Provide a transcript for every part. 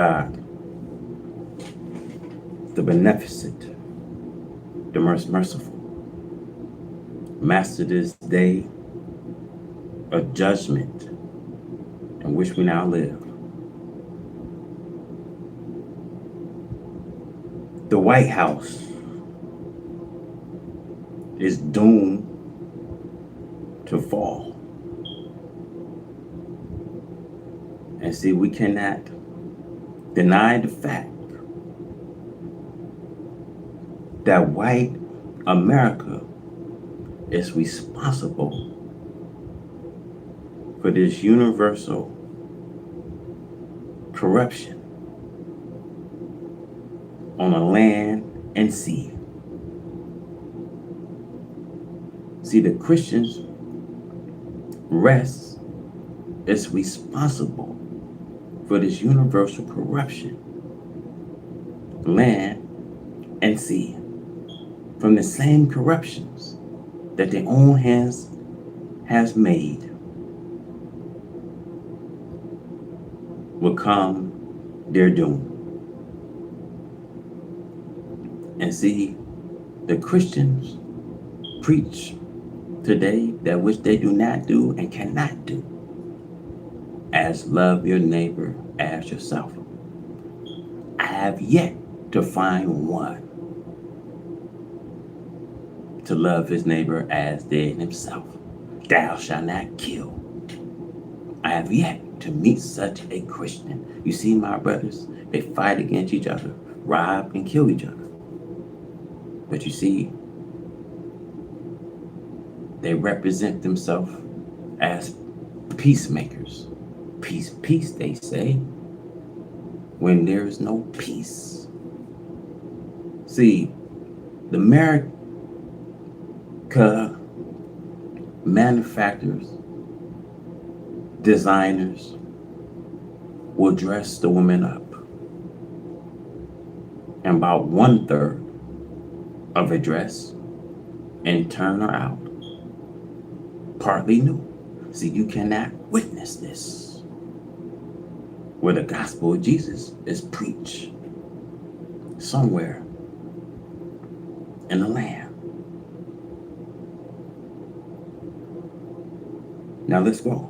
God, the beneficent, the most merciful, master this day of judgment in which we now live. The White House is doomed to fall. And see, we cannot deny the fact that white America is responsible for this universal corruption on a land and sea. See, the Christians' rest is responsible for this universal corruption, land and sea, from the same corruptions that their own hands has made will come their doom. And see, the Christians preach today that which they do not do and cannot do, as love your neighbor as yourself. I have yet to find one to love his neighbor as did himself. Thou shalt not kill. I have yet to meet such a Christian. You see, my brothers, they fight against each other, rob and kill each other. But you see, they represent themselves as peacemakers. Peace, peace, they say, when there is no peace. See, the America manufacturers, designers will dress the woman up. And about 1/3 of a dress and turn her out partly new. See, you cannot witness this where the gospel of Jesus is preached somewhere in the land. Now let's go.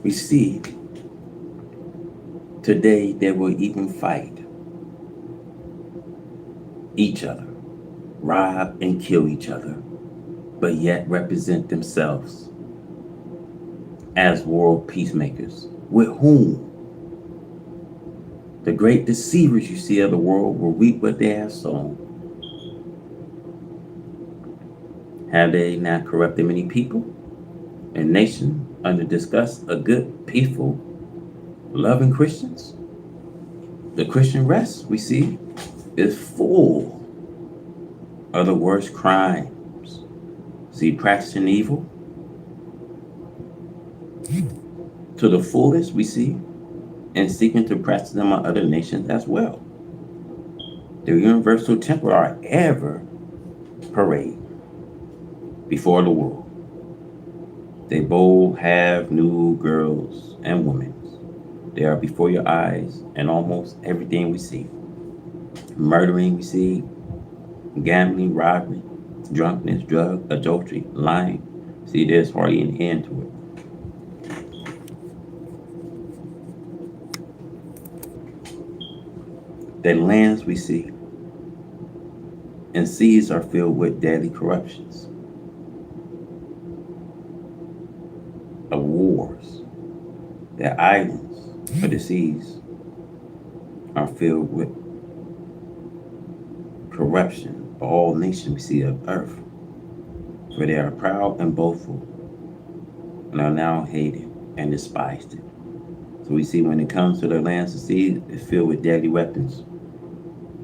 We see today they will even fight each other, rob and kill each other, but yet represent themselves as world peacemakers. With whom? The great deceivers you see of the world will reap what they have sown. Have they not corrupted many people and nations under disgust of good, peaceful, loving Christians? The Christian rest, we see, is full of the worst crimes. See, practicing evil to the fullest, we see, and seeking to practice them on other nations as well. The universal temple are ever parade before the world. They both have new girls and women. They are before your eyes and almost everything we see. Murdering we see, gambling, robbery, drunkenness, drug, adultery, lying. See, there's hardly an end to it. The lands we see and seas are filled with deadly corruptions of wars. The islands of the seas are filled with corruption of all nations we see of earth, for they are proud and boastful and are now hated and despised. So we see when it comes to the lands of sea, it's filled with deadly weapons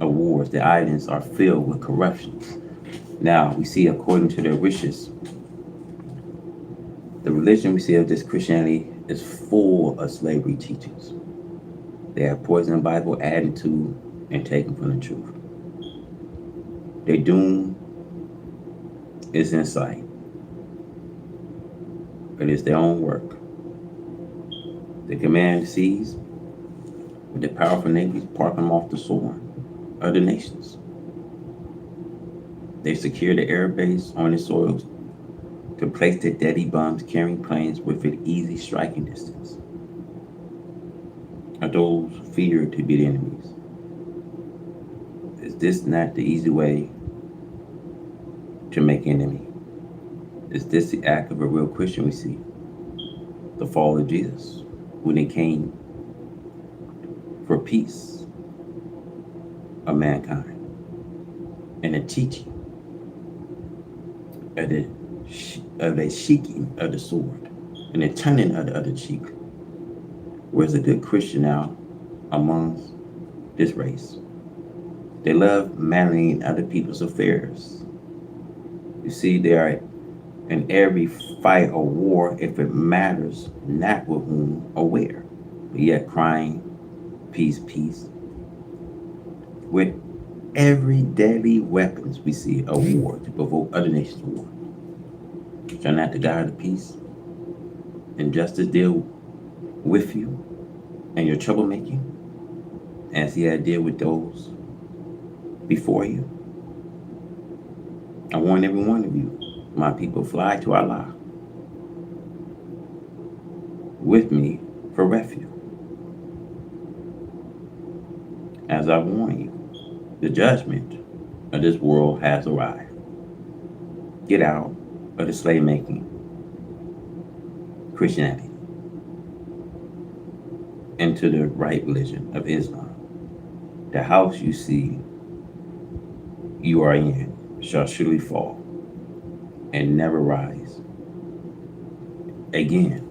of wars. The islands are filled with corruptions. Now we see according to their wishes, the religion we see of this Christianity is full of slavery teachings. They have poisoned the Bible, added to and taken from the truth. Their doom is in sight. It is their own work. The command sees with the powerful navies park them off the shore of the nations. They secure the air base on its soils to place their deadly bombs carrying planes within easy striking distance of those feared to be the enemies. Is this not the easy way to make enemy? Is this the act of a real Christian we see? The fall of Jesus, when he came for peace of mankind, and the teaching of the shaking of the sword and the turning of the other cheek. Where's a good Christian now amongst this race? They love managing other people's affairs. You see, they are in every fight or war if it matters not with whom or where, but yet crying, peace, peace. With every deadly weapons we see a war to provoke other nations to war. Shall not the God of peace and justice deal with you and your troublemaking as he had dealt with those before you? I warn every one of you, my people, fly to Allah with me for refuge. As I warn you, the judgment of this world has arrived. Get out of the slave making Christianity into the right religion of Islam. The house you see you are in shall surely fall and never rise again.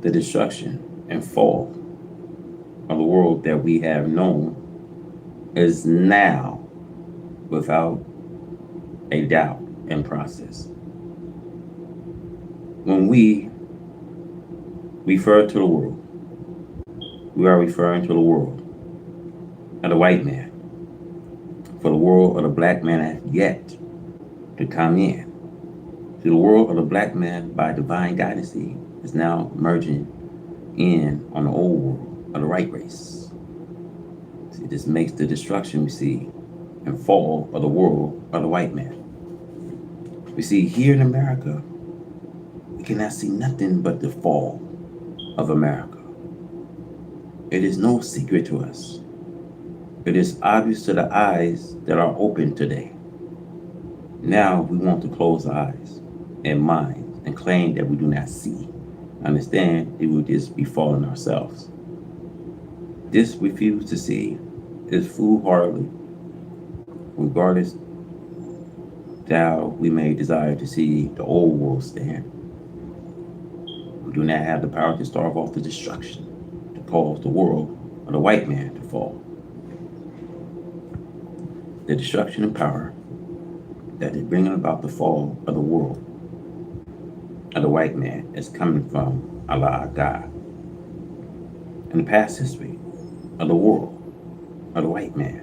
The destruction and fall of the world that we have known is now without a doubt in process. When we refer to the world, we are referring to the world of the white man. For the world of the black man has yet to come in. To the world of the black man by divine guidance is now merging in on the old world of the right race. See, this makes the destruction we see and fall of the world of the white man. We see here in America, we cannot see nothing but the fall of America. It is no secret to us. It is obvious to the eyes that are open today. Now we want to close our eyes and minds and claim that we do not see. Understand it will just be falling ourselves. This refuse to see is foolhardy, regardless how we may desire to see the old world stand. We do not have the power to starve off the destruction to cause the world of the white man to fall. The destruction and power that is bringing about the fall of the world of the white man is coming from Allah, God. In the past history of the world of the white man,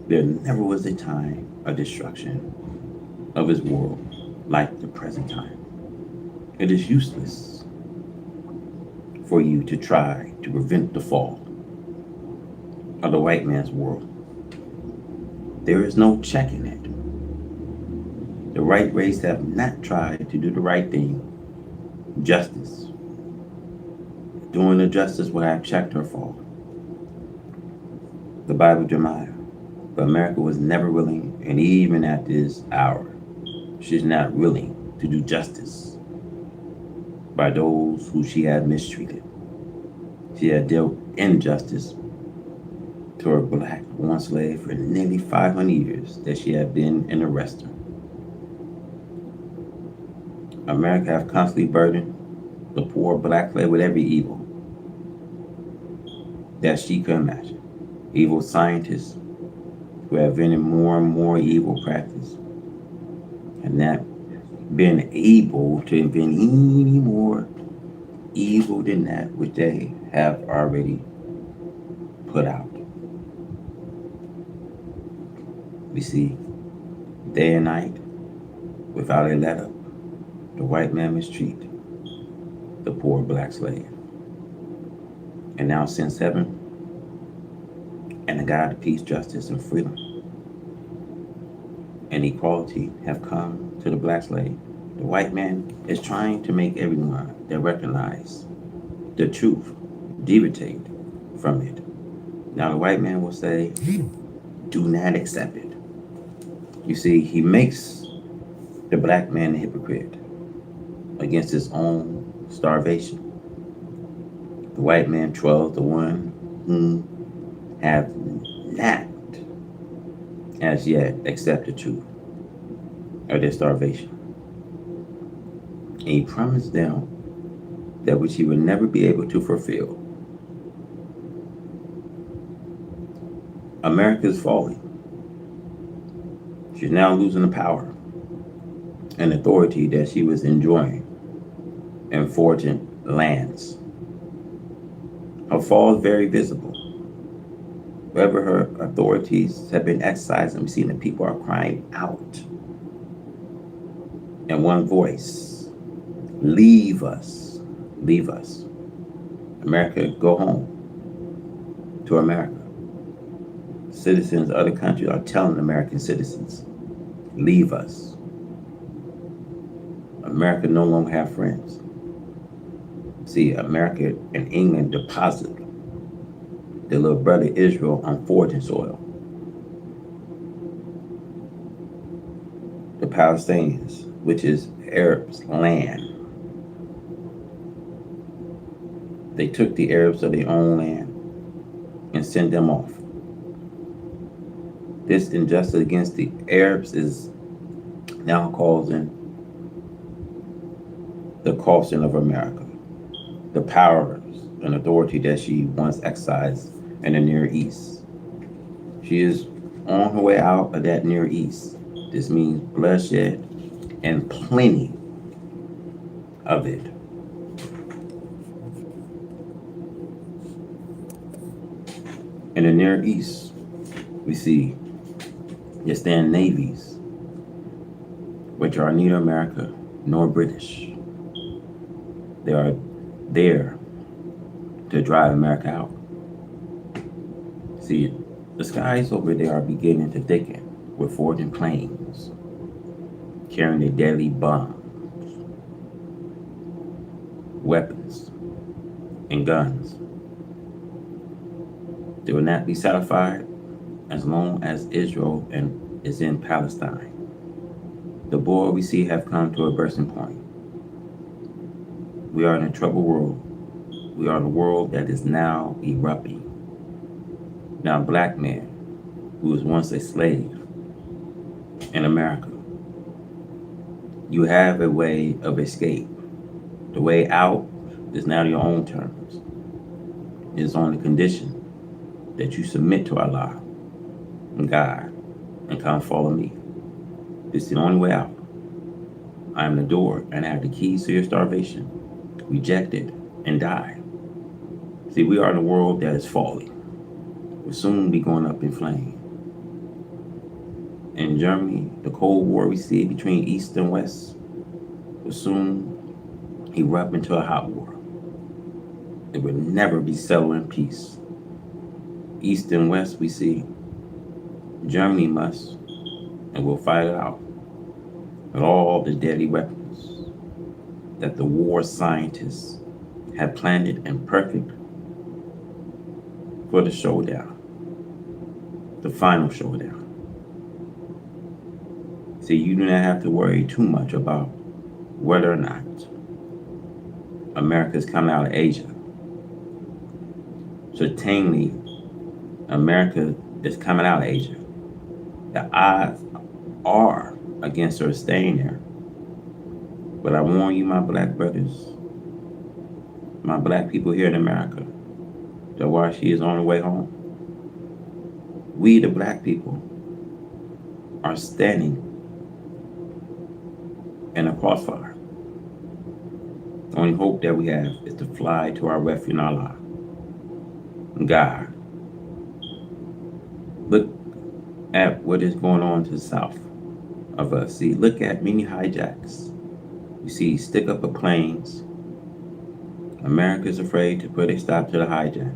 there never was a time of destruction of his world like the present time. It is useless for you to try to prevent the fall of the white man's world. There is no checking it. The right race have not tried to do the right thing. Justice. Doing the justice will have checked her fall. The Bible Jeremiah. But America was never willing, and even at this hour, she's not willing to do justice by those who she had mistreated. She had dealt injustice to her black one slave for nearly 500 years that she had been in arresting. America have constantly burdened the poor black slave with every evil that she could imagine. Evil scientists who have invented more and more evil practice and not been able to invent any more evil than that which they have already put out. We see day and night, without a let up, the white man mistreat the poor black slave. And now since heaven and the God of peace, justice, and freedom and equality have come to the black slave, the white man is trying to make everyone that recognize the truth deviate from it. Now the white man will say, do not accept it. You see, he makes the black man a hypocrite against his own starvation. The white man trolls the one whom have not as yet accepted the truth of their starvation. And he promised them that which he would never be able to fulfill. America is falling. She's now losing the power and authority that she was enjoying in foreign lands. Her fall is very visible. Wherever her authorities have been exercised, and we see the people are crying out in one voice, leave us, leave us. America, go home to America. Citizens of other countries are telling American citizens, leave us. America no longer have friends. See, America and England deposit their little brother Israel on foreign soil. The Palestinians, which is Arabs' land, they took the Arabs of their own land and sent them off. This injustice against the Arabs is now causing the costing of America, the powers and authority that she once exercised in the Near East. She is on her way out of that Near East. This means bloodshed and plenty of it. In the Near East, we see there stand navies, which are neither America nor British. They are there to drive America out. See, the skies over there are beginning to thicken with foreign planes carrying their deadly bombs, weapons, and guns. They will not be satisfied as long as Israel is in Palestine. The war we see have come to a bursting point. We are in a troubled world. We are in a world that is now erupting. Now, a black man who was once a slave in America, you have a way of escape. The way out is now your own terms. It is on the condition that you submit to Allah and God and come follow me. This is the only way out. I am the door and I have the keys to your starvation. Reject it and die. See, we are in a world that is falling. We'll soon be going up in flame. In Germany, the Cold War we see between East and West will soon erupt into a hot war. It will never be settled in peace. East and West we see Germany must and will fight it out with all the deadly weapons that the war scientists have planted and perfect for the showdown, the final showdown. See, you do not have to worry too much about whether or not America is coming out of Asia. Certainly, America is coming out of Asia. The odds are against her staying there. But I warn you, my black brothers, my black people here in America, that while she is on her way home, we, the black people, are standing in a crossfire. The only hope that we have is to fly to our refuge in Allah, God, Look at what is going on to the south of us. See, look at many hijacks. You see, stick up of planes. America's afraid to put a stop to the hijack,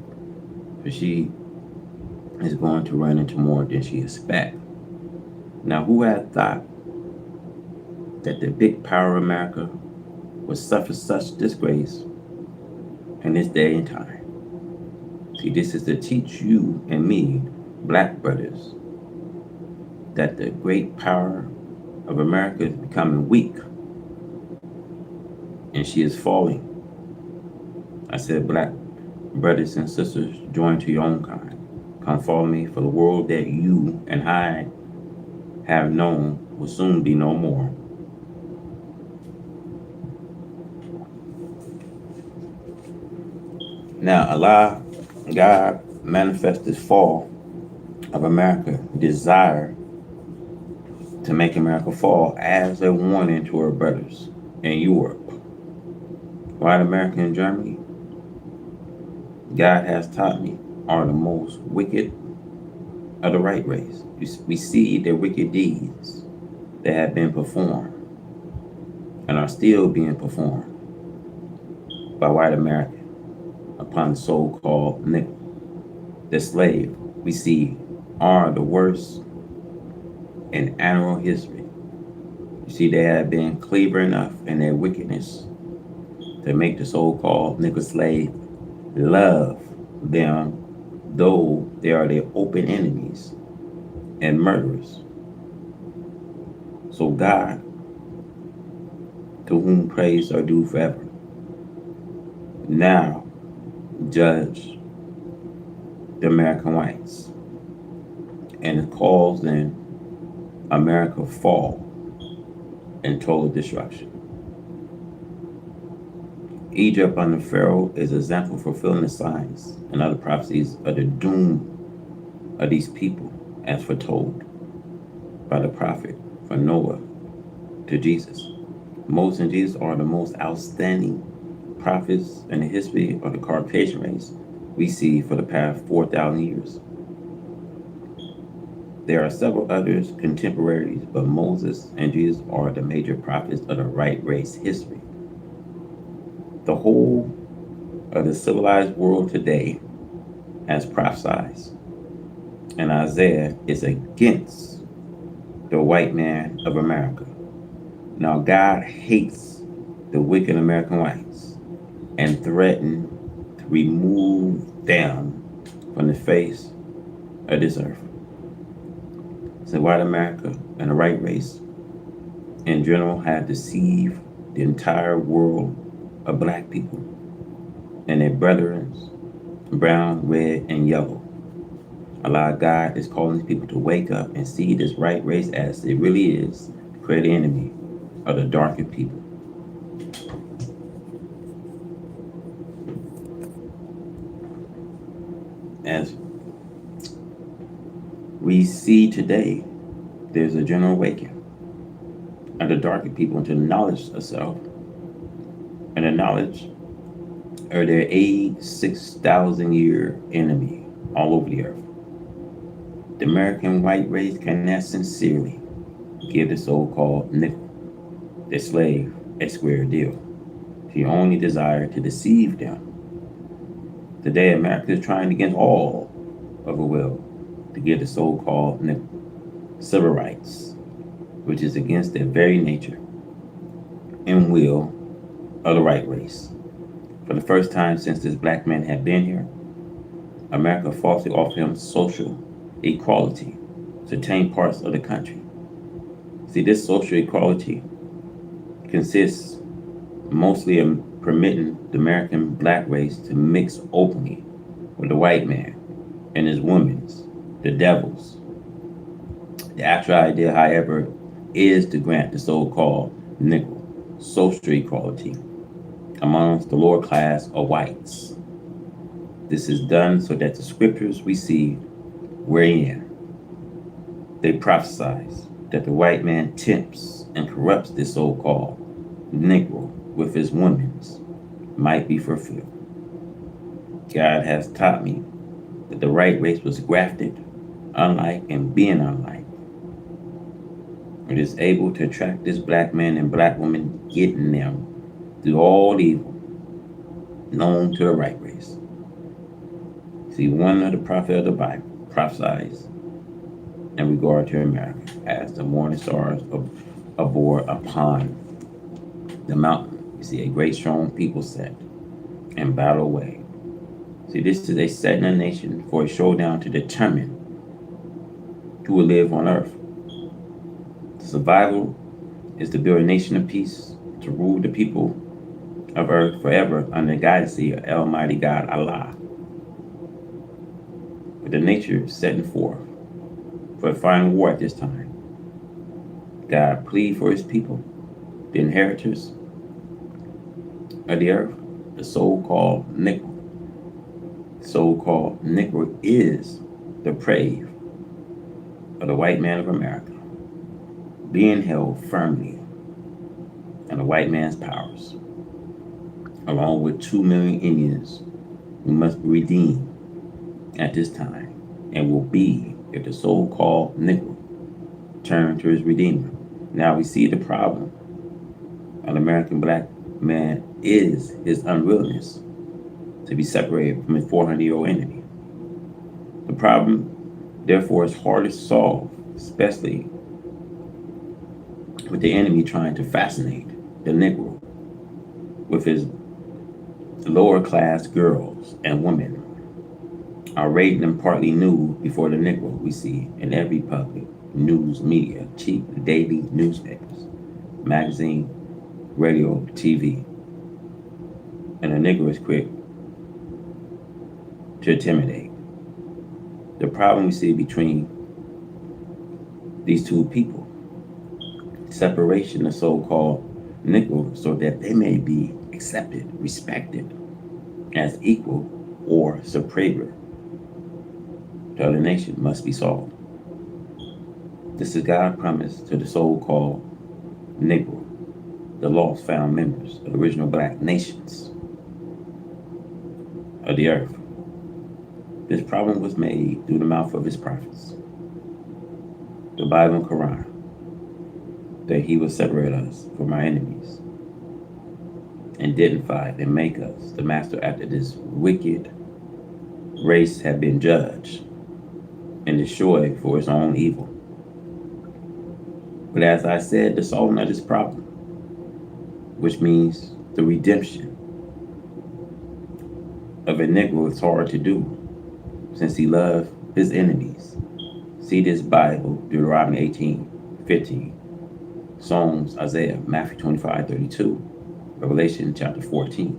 but she is going to run into more than she expects. Now, who had thought that the big power of America would suffer such disgrace in this day and time? See, this is to teach you and me, black brothers, that the great power of America is becoming weak and she is falling. I said, black brothers and sisters, join to your own kind. Come follow me, for the world that you and I have known will soon be no more. Now, Allah, God manifests this fall of America, desire to make America fall as a warning to her brothers in Europe. White America and Germany, God has taught me, are the most wicked of the right race. We see their wicked deeds that have been performed and are still being performed by white America upon the so-called nickel. The slave we see are the worst in animal history. You see, they have been clever enough in their wickedness to make the so-called nickel slave love them, though they are their open enemies and murderers. So God, to whom praise are due forever, now judge the American whites and calls them America fall in total destruction. Egypt under Pharaoh is an example fulfilling the signs and other prophecies of the doom of these people as foretold by the prophet from Noah to Jesus. Moses and Jesus are the most outstanding prophets in the history of the Caucasian race we see for the past 4,000 years. There are several others contemporaries, but Moses and Jesus are the major prophets of the right race history. The whole of the civilized world today, as prophesied in Isaiah, is against the white man of America. Now, God hates the wicked American whites and threatened to remove them from the face of this earth. So white America and the right race in general have deceived the entire world of black people and their brethren, brown, red, and yellow. Allah God is calling these people to wake up and see this right race as it really is, the great enemy of the darkened people. As we see today, there's a general awakening of the darkened people into the knowledge of self and the knowledge of their 6,000 year enemy all over the earth. The American white race cannot sincerely give the so-called nickel, the slave, a square deal. She only desired to deceive them. Today, America is trying against all of her will to give the so-called nickel, civil rights, which is against their very nature and will of the right race. For the first time since this black man had been here, America falsely offered him social equality to tame parts of the country. See, this social equality consists mostly of permitting the American black race to mix openly with the white man and his women's, the devils. The actual idea, however, is to grant the so-called nickel social equality amongst the lower class of whites. This is done so that the scriptures we see wherein they prophesy that the white man tempts and corrupts this so-called Negro with his women's might be fulfilled. God has taught me that the right race was grafted unlike and being unlike. It is able to attract this black man and black woman, getting them through all evil known to the right race. See, one of the prophets of the Bible prophesies in regard to America as the morning stars abore upon the mountain. You see a great strong people set and battle away. See, this is a setting a nation for a showdown to determine who will live on earth. Survival is to build a nation of peace, to rule the people of earth forever under the guidance of Almighty God Allah. With the nature setting forth for a final war at this time, God plead for his people, the inheritors of the earth, the so-called Negro. So-called Negro is the prey of the white man of America, being held firmly in the white man's powers, along with 2 million Indians who must be redeemed at this time and will be if the so-called Negro turn to his Redeemer. Now we see the problem of the American black man is his unwillingness to be separated from his 400-year-old enemy. The problem, therefore, is hard to solve, especially with the enemy trying to fascinate the Negro with his lower class girls and women, are rating them partly nude before the Negro we see in every public news media, cheap daily newspapers, magazine, radio, TV. And the Negro is quick to intimidate. The problem we see between these two people, separation of so-called Negro so that they may be accepted, respected as equal or superior to other nation, must be solved. This is God's promise to the so-called Negro, the lost found members of the original black nations of the earth. This problem was made through the mouth of his prophets, the Bible and Quran, that he would separate us from our enemies, identify and make us the master after this wicked race had been judged and destroyed for its own evil. But as I said, the solving of this problem, which means the redemption of a Negro, is hard to do since he loved his enemies. See this Bible, Deuteronomy 18:15, Psalms, Isaiah, Matthew 25:32, Revelation chapter 14.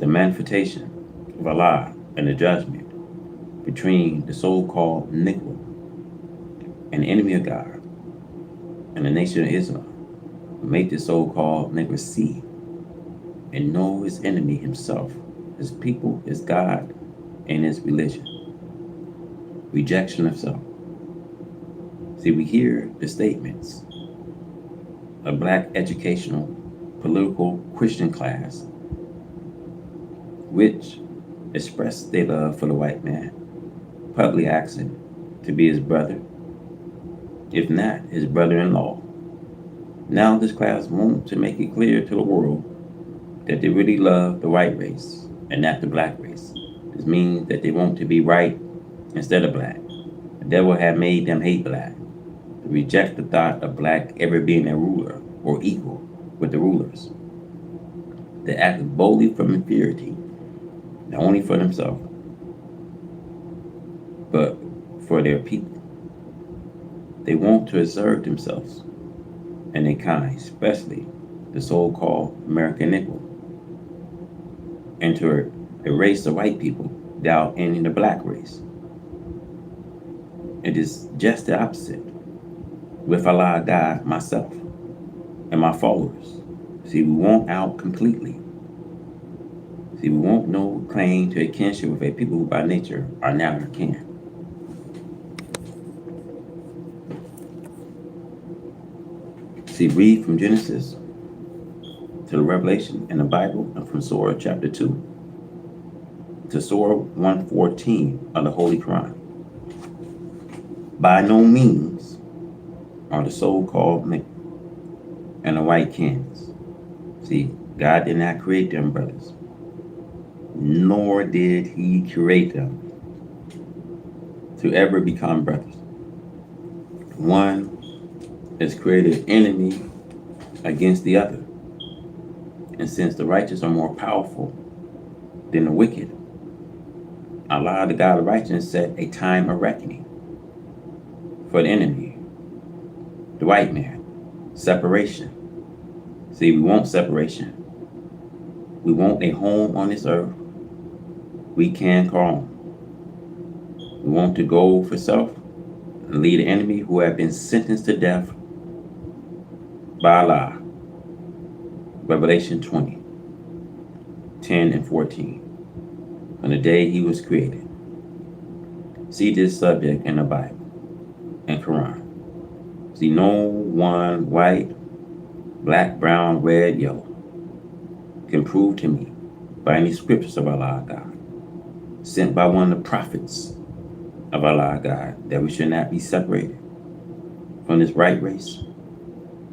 The manifestation of Allah and the judgment between the so-called Negro, an enemy of God, and the nation of Islam will make the so-called Negro see and know his enemy himself, his people, his God, and his religion. Rejection of self. See, we hear the statements of black educational, political, Christian class, which express their love for the white man, publicly asking to be his brother, if not his brother-in-law. Now this class wants to make it clear to the world that they really love the white race and not the black race. This means that they want to be right instead of black. The devil have made them hate black, to reject the thought of black ever being a ruler or equal with the rulers. They act boldly from inferiority, not only for themselves, but for their people. They want to assert themselves and their kind, especially the so-called American Negro, and to erase the white people without ending the black race. It is just the opposite with Allah, God, myself, and my followers. See, we won't out completely. See, we won't no claim to a kinship with a people who by nature are not our kin. See, read from Genesis to the Revelation in the Bible, and from Surah chapter 2 to Surah 114 of the Holy Quran. By no means are the so-called men and the white kings. See, God did not create them, brothers, nor did he create them to ever become brothers. One is created enemy against the other. And since the righteous are more powerful than the wicked, Allah, the God of righteousness, set a time of reckoning for the enemy, the white man, separation. See, we want separation. We want a home on this earth we can call home. We want to go for self and lead the enemy who have been sentenced to death by Allah. Revelation 20, 10 and 14. On the day he was created. See this subject in the Bible and Quran. See, no one white, black, brown, red, yellow can prove to me by any scriptures of Allah God, sent by one of the prophets of Allah God, that we should not be separated from this right race,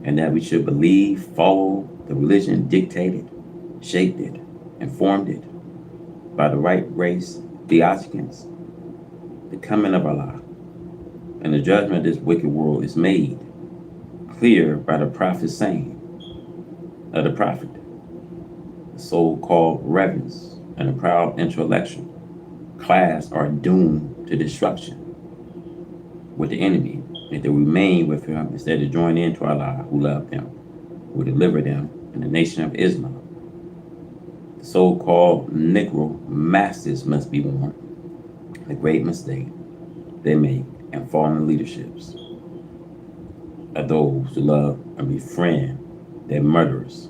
and that we should believe, follow the religion dictated, shaped it, and formed it by the right race, the Occupants. The coming of Allah and the judgment of this wicked world is made clear by the prophet's saying of the prophet. The so-called reverends and the proud intellectual class are doomed to destruction with the enemy if they remain with him instead of join in to Allah who loved them, who delivered them in the nation of Islam. The so-called Negro masses must be warned. The great mistake they make and fall in leaderships are those who love and befriend their murderers.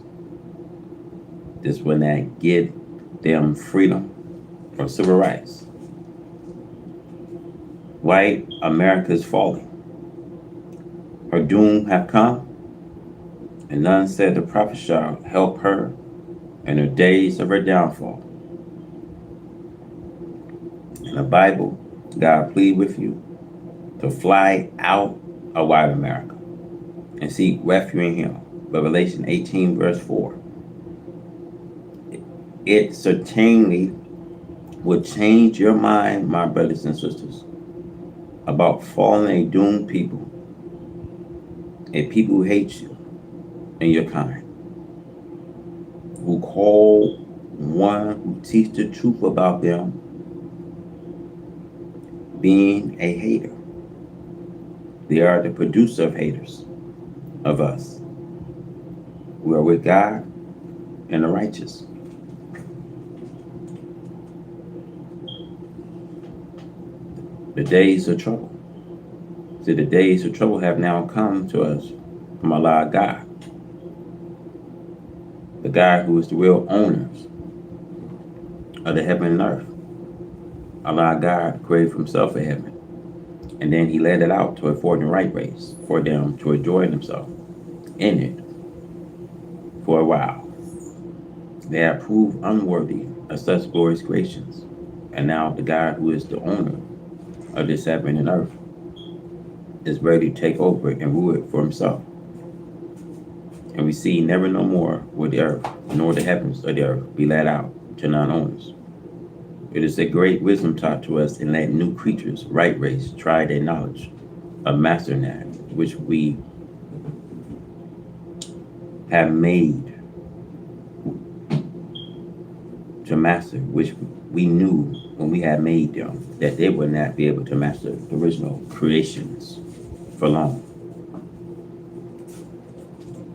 This will not give them freedom or civil rights. White America is falling. Her doom have come, and none said the prophet shall help her in the days of her downfall. In the Bible, God plead with you to fly out of white America and seek refuge in him. Revelation 18 verse 4. It certainly will change your mind, my brothers and sisters, about fallen a doomed people, a people who hate you and your kind, who call one who teach the truth about them being a hater. They are the producer of haters of us. We are with God and the righteous. The days of trouble. See, the days of trouble have now come to us from Allah God, the God who is the real owner of the heaven and earth. Allah God created for himself a heaven, and then he let it out to afford the right race for them to enjoy themselves in it for a while. They have proved unworthy of such glorious creations, and now the God who is the owner of this heaven and earth is ready to take over and rule it for himself. And we see never no more will the earth nor the heavens of the earth be let out to non-owners. It is a great wisdom taught to us in letting new creatures, right race, try their knowledge of mastering that which we have made to master, which we knew when we had made them that they would not be able to master the original creations for long.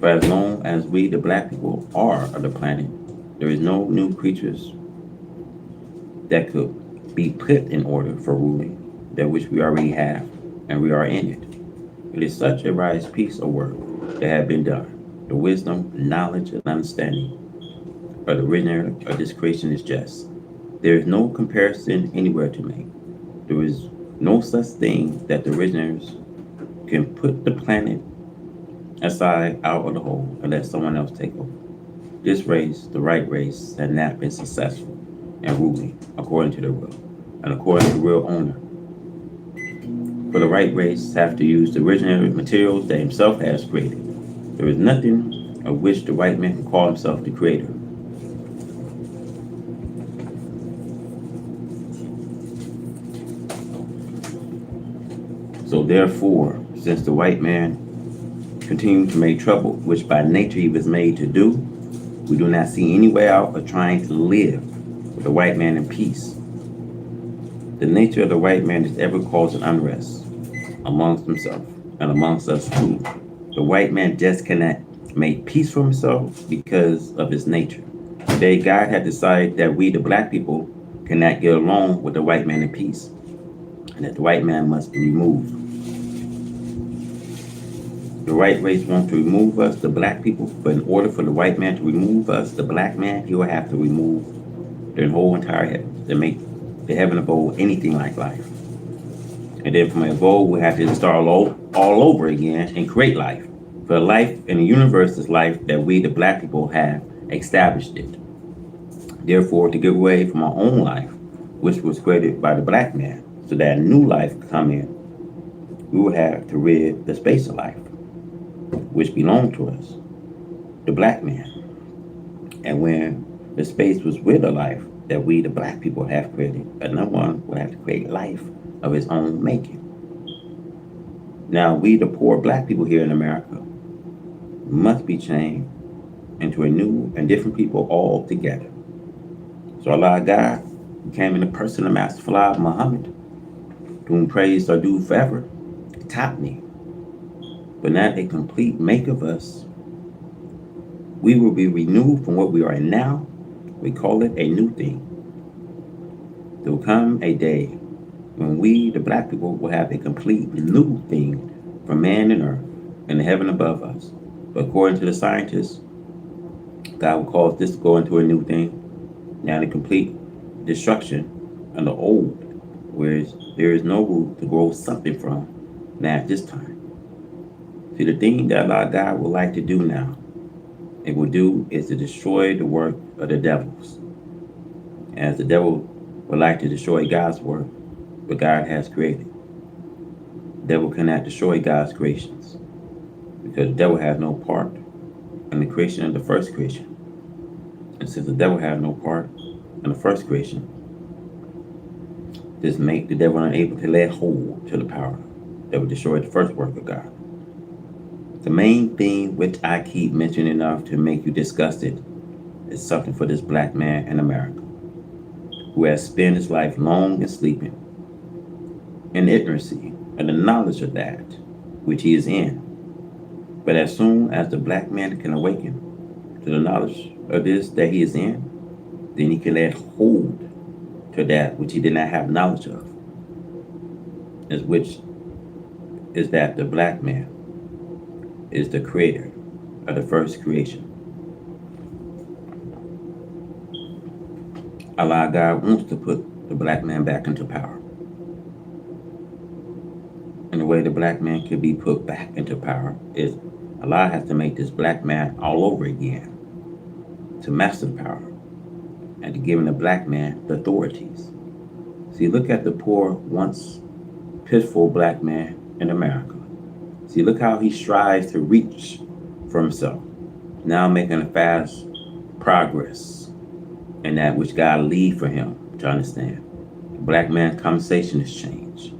For as long as we, the black people, are of the planet, there is no new creatures that could be put in order for ruling that which we already have, and we are in it. It is such a wise piece of work that had been done. The wisdom, knowledge, and understanding of the originator of this creation is just. There is no comparison anywhere to make. There is no such thing that the originators can put the planet aside out of the hole and let someone else take over. This race, the right race, had not been successful and ruling according to their will and according to the real owner. for the white race have to use the original materials that himself has created. There is nothing of which the white man can call himself the creator. So therefore, since the white man continued to make trouble, which by nature he was made to do, we do not see any way out of trying to live with the white man in peace. The nature of the white man is ever causing unrest amongst himself and amongst us too. The white man just cannot make peace for himself because of his nature. Today, God had decided that we, the black people, cannot get along with the white man in peace, and that the white man must be removed. The white race wants to remove us, the black people, but in order for the white man to remove us, the black man, he will have to remove the whole entire heaven to make the heaven abode anything like life. And then from abode, we have to start all over again and create life. For life in the universe is life that we, the black people, have established it. Therefore, to get away from our own life, which was created by the black man, so that a new life could come in, we would have to rid the space of life, which belonged to us, the black man. And when the space was with the life that we, the black people, have created, another one will have to create life of his own making. Now, we, the poor black people here in America, must be changed into a new and different people altogether. So Allah God came in the person of Master Fala Muhammad, to whom praise are due forever, taught me. But not a complete make of us. We will be renewed from what we are in now. We call it a new thing. There will come a day when we, the black people, will have a complete new thing from man and earth and the heaven above us. But according to the scientists, God will cause this to go into a new thing. Now the complete destruction of the old, whereas there is no root to grow something from now at this time. See, the thing that Allah God would like to do now, it will do is to destroy the work of the devils. As the devil would like to destroy God's work, what God has created. The devil cannot destroy God's creations, because the devil has no part in the creation of the first creation. And since the devil has no part in the first creation, this make the devil unable to lay hold to the power that would destroy the first work of God. The main thing which I keep mentioning enough to make you disgusted is something for this black man in America, who has spent his life long in sleeping, in ignorancy and the knowledge of that which he is in. But as soon as the black man can awaken to the knowledge of this that he is in, then he can lay hold to that which he did not have knowledge of, as which is that the black man is the creator of the first creation. Allah God wants to put the black man back into power. And the way the black man can be put back into power is Allah has to make this black man all over again to master the power and to give the black man the authorities. See, look at the poor, once pitiful black man in America. See, look how he strives to reach for himself, now making a fast progress in that which God lead for him to understand. The black man's conversation has changed.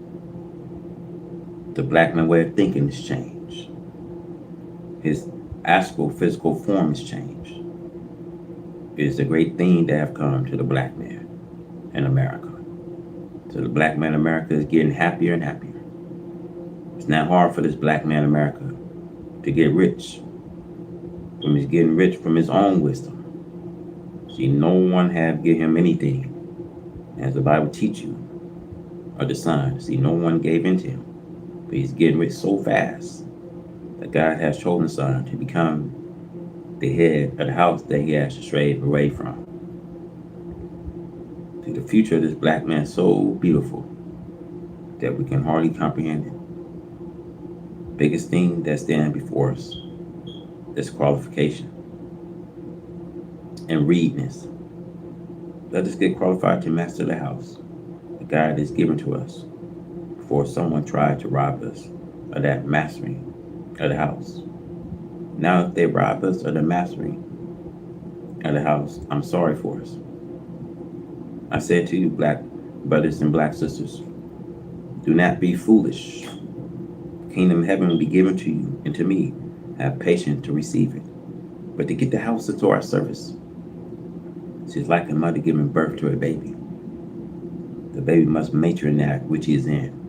The black man's way of thinking has changed. His astral physical form has changed. It is a great thing to have come to the black man in America. So the black man in America is getting happier and happier. It's not hard for this black man in America to get rich. He's getting rich from his own wisdom. See, no one have give him anything, as the Bible teach you, or the Son. See, no one gave into him. But he's getting rich so fast that God has chosen the Son to become the head of the house that he has to stray away from. See, the future of this black man is so beautiful that we can hardly comprehend it. Biggest thing that stands before us is qualification and readiness. Let us get qualified to master the house that God has given to us before someone tried to rob us of that mastering of the house. Now, if they rob us of the mastering of the house, I'm sorry for us. I said to you, black brothers and black sisters, do not be foolish. Kingdom of heaven will be given to you and to me. Have patience to receive it. But to get the house into our service, it's like a mother giving birth to a baby. The baby must mature in that which he is in.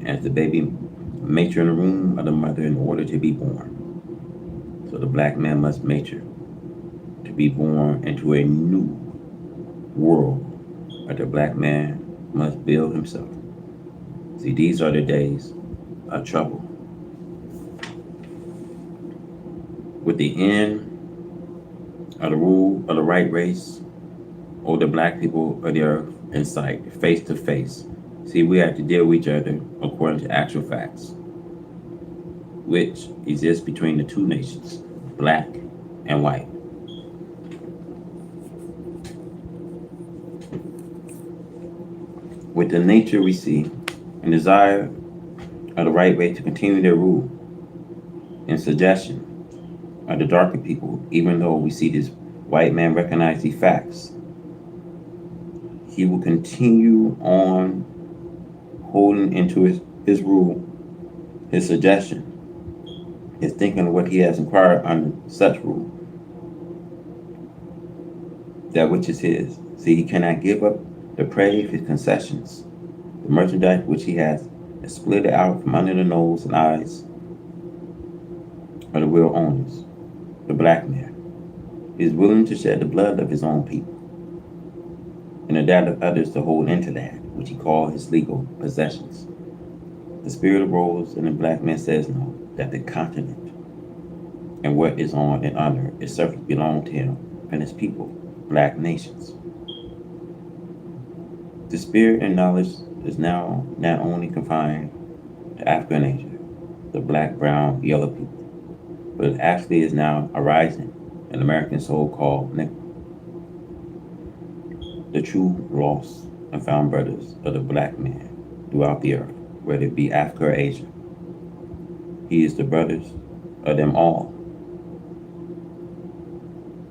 As the baby mature in the womb of the mother in order to be born. So the black man must mature to be born into a new world where the black man must build himself. See, these are the days of trouble. With the end of the rule of the right race or the black people of the earth in sight, face to face. See, we have to deal with each other according to actual facts, which exists between the two nations, black and white. With the nature we see and desire of the right way to continue their rule and suggestion of the darker people, even though we see this white man recognize these facts, he will continue on holding into his rule, his suggestion, his thinking of what he has inquired under such rule, that which is his. See, he cannot give up the prey of his concessions, the merchandise which he has split out from under the nose and eyes of the real owners, the black man. He is willing to shed the blood of his own people and the doubt of others to hold into that which he calls his legal possessions. The spirit arose and the black man says no, that the continent and what is on and under its surface belong to him and his people, black nations. The spirit and knowledge is now not only confined to African and Asia, the black, brown, yellow people, but it actually is now arising in American so-called Negro. The true lost and found brothers of the black man throughout the earth, whether it be Africa or Asia. He is the brothers of them all.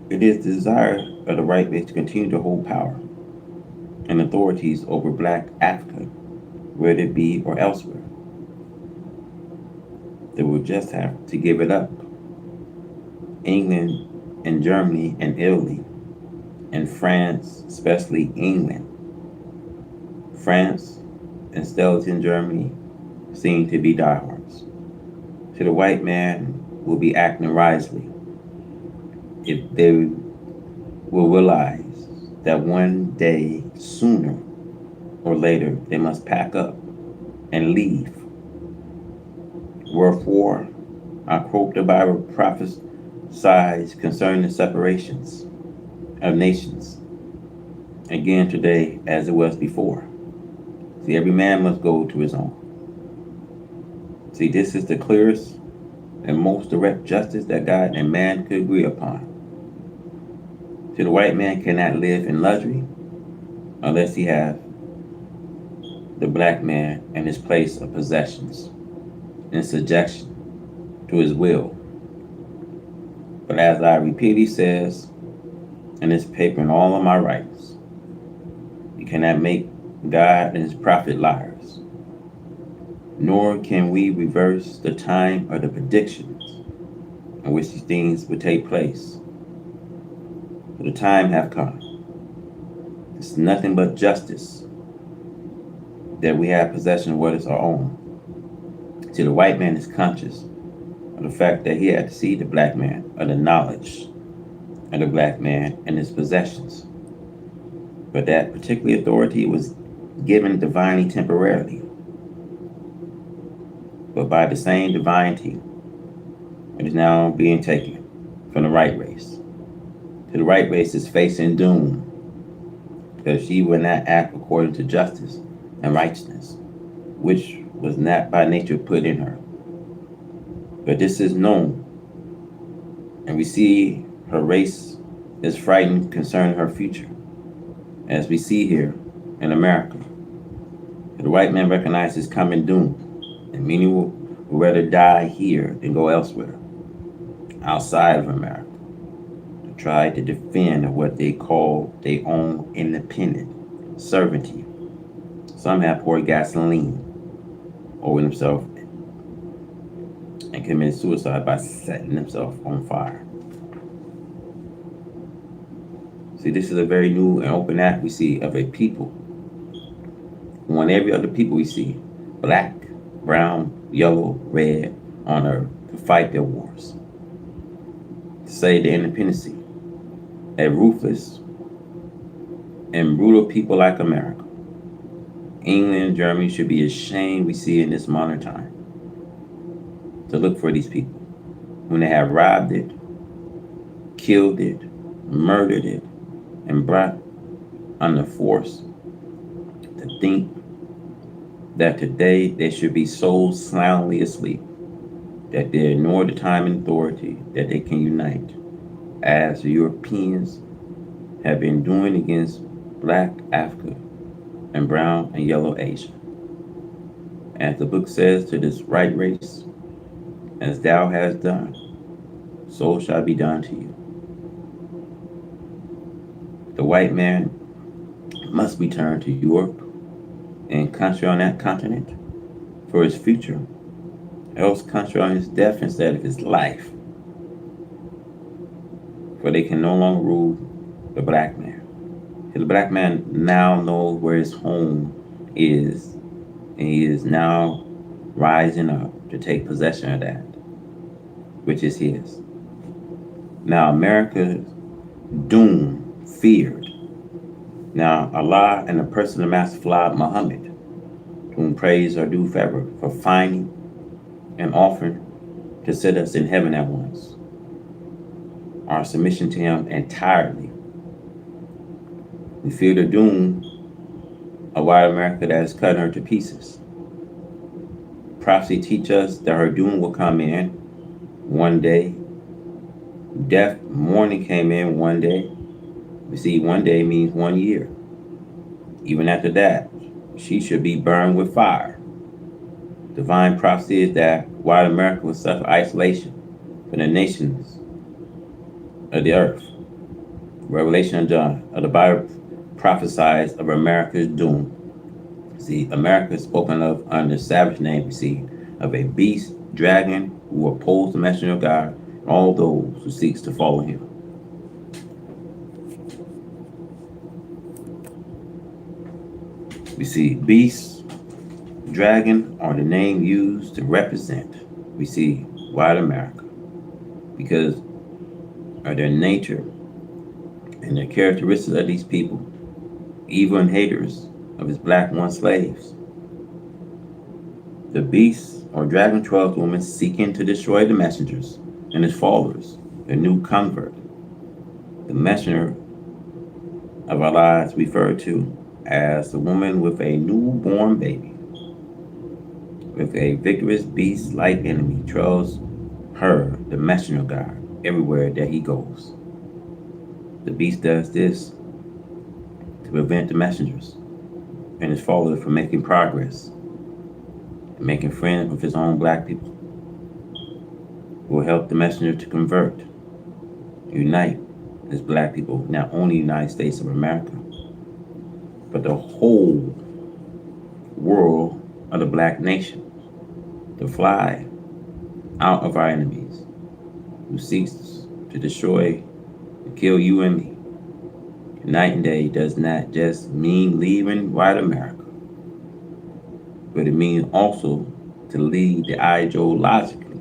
It is the desire of the right race to continue to hold power and authorities over black Africa, whether it be or elsewhere. They will just have to give it up. England and Germany and Italy and France, especially England. France and Stelton, Germany, seem to be diehards. So the white man will be acting wisely if they will realize that one day, sooner or later, they must pack up and leave. Wherefore, I quote the Bible prophesies concerning the separations of nations, again today as it was before. See, every man must go to his own. See, this is the clearest and most direct justice that God and man could agree upon. See, the white man cannot live in luxury unless he has the black man in his place of possessions in subjection to his will. But as I repeatedly says in this paper and all of my writings, you cannot make God and his prophet liars, nor can we reverse the time or the predictions in which these things would take place. For the time have come. It's nothing but justice that we have possession of what is our own. See, the white man is conscious of the fact that he had to see the black man, of the knowledge of the black man and his possessions. But that particular authority was given divinely temporarily. But by the same divinity, it is now being taken from the right race. So the right race is facing doom because she will not act according to justice and righteousness, which was not by nature put in her. But this is known, and we see her race is frightened concerning her future, as we see here in America. The The white man recognized his coming doom, and many will rather die here than go elsewhere, outside of America, to try to defend what they call their own independent sovereignty. Some have poured gasoline over themselves and committed suicide by setting themselves on fire. See, this is a very new and open act we see of a people who, on every other people we see, black, brown, yellow, red, on earth, to fight their wars, to save their independence. A ruthless and brutal people like America, England and Germany should be ashamed we see in this modern time to look for these people when they have robbed it, killed it, murdered it, and brought under force, to think that today they should be so soundly asleep that they ignore the time and authority that they can unite, as the Europeans have been doing against black Africa and brown and yellow Asia. As the book says to this right race, as thou hast done, so shall be done to you. The white man must return to Europe and country on that continent for his future, else country on his death instead of his life, for they can no longer rule the black man. The black man now knows where his home is, and he is now rising up to take possession of that, which is his. Now America's doom feared. Now Allah and the person of Master Fly Muhammad, to whom praise are due forever, for finding and offering to set us in heaven at once. Our submission to him entirely. We fear the doom of white America that is cutting her to pieces. Prophecy teach us that her doom will come in one day. Death mourning came in one day. We see one day means 1 year. Even after that, she should be burned with fire. Divine prophecy is that white America will suffer isolation from the nations of the earth. Revelation of John of the Bible prophesies of America's doom. See, America is spoken of under the savage name, we see, of a beast, dragon, who oppose the messenger of God, and all those who seeks to follow him. We see beast, dragon are the name used to represent, we see, white America, because of their nature and the characteristics of these people, evil and haters of his black one slaves. The beast or dragon 12 woman seeking to destroy the messengers and his followers, the new convert. The messenger of Allah is referred to as the woman with a newborn baby, with a vigorous beast-like enemy trails her, the messenger of God, everywhere that he goes. The beast does this to prevent the messengers and his followers from making progress and making friends with his own black people, who will help the messenger to convert, unite his black people, not only the United States of America, but the whole world of the black nation, to fly out of our enemies, who seeks to destroy and kill you and me. Night and day does not just mean leaving white America, but it means also to lead the ideologically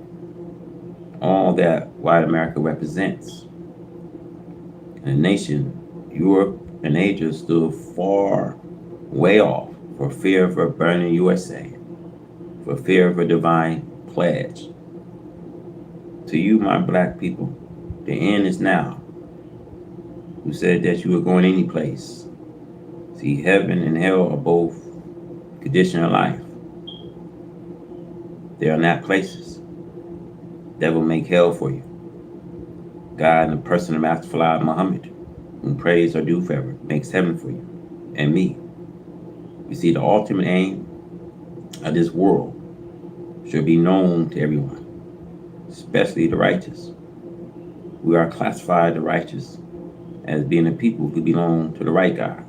all that white America represents. And the nation, Europe and Asia, stood far way off for fear of a burning USA, for fear of a divine pledge. To you, my black people, the end is now. Who said that you were going any place? See, heaven and hell are both conditional life. They are not places. Devil make hell for you. God in the person of Master Fly Muhammad, whom praise are due forever, makes heaven for you and me. We see the ultimate aim of this world should be known to everyone, especially the righteous. We are classified the righteous as being a people who belong to the right God,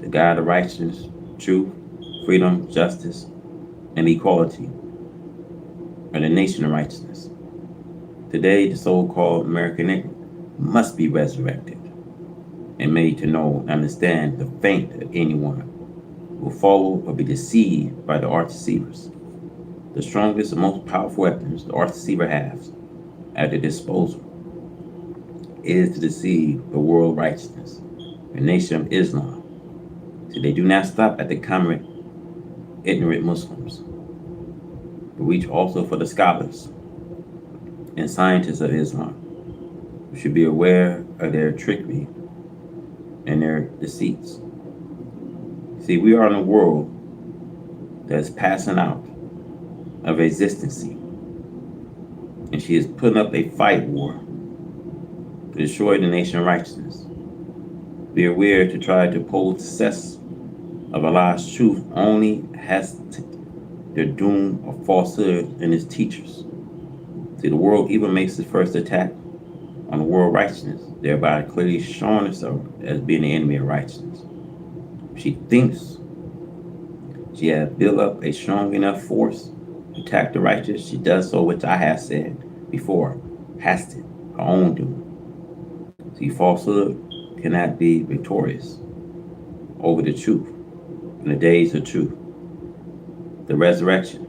the God of righteousness, truth, freedom, justice, and equality, or the nation of righteousness. Today, the so-called American Negro must be resurrected and made to know and understand the fate of anyone who will follow or be deceived by the arch deceivers. The strongest and most powerful weapons the arch deceiver has at their disposal is to deceive the world righteousness, the nation of Islam. So they do not stop at the common ignorant Muslims, but reach also for the scholars and scientists of Islam, who should be aware of their trickery and their deceits. See, we are in a world that is passing out of existency, and she is putting up a fight war to destroy the nation of righteousness. Be aware to try to oppose success of Allah's truth only has their doom of falsehood in its teachers. See, the world even makes its first attack on the world righteousness, thereby clearly showing herself as being the enemy of righteousness. She thinks she has built up a strong enough force to attack the righteous. She does so, which I have said before, hasted her own doom. See, falsehood cannot be victorious over the truth in the days of truth. The resurrection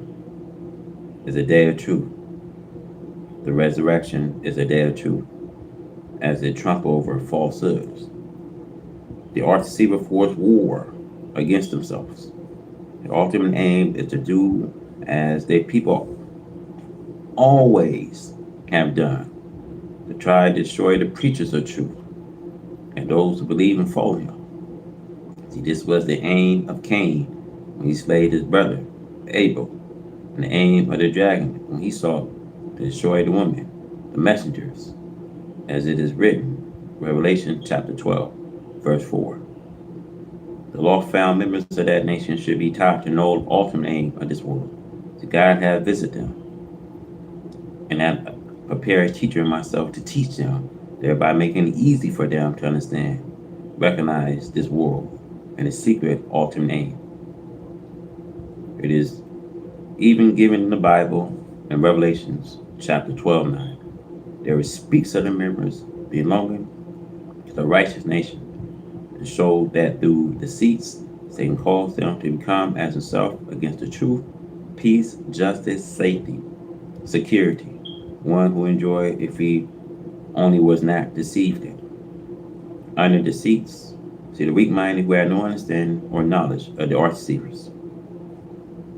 is a day of truth. The resurrection is a day of truth as they trample over falsehoods. The arch deceiver force war against themselves. Their ultimate aim is to do as their people always have done, to try to destroy the preachers of truth and those who believe and follow him. See, this was the aim of Cain when he slayed his brother Abel, and the aim of the dragon when he sought to destroy the woman, the messengers, as it is written, Revelation chapter 12, verse 4. The law-found members of that nation should be taught to know the ultimate aim of this world. So God has visited them, and I prepare a teacher and myself to teach them, thereby making it easy for them to understand, recognize this world and its secret ultimate aim. It is even given in the Bible in Revelations chapter 12:9. There it speaks of the members belonging to the righteous nation, to show that through deceits, Satan calls them to become as himself against the truth, peace, justice, safety, security, one who enjoyed if he only was not deceived in. Under deceits, see the weak-minded who have no understanding or knowledge of the arch deceivers.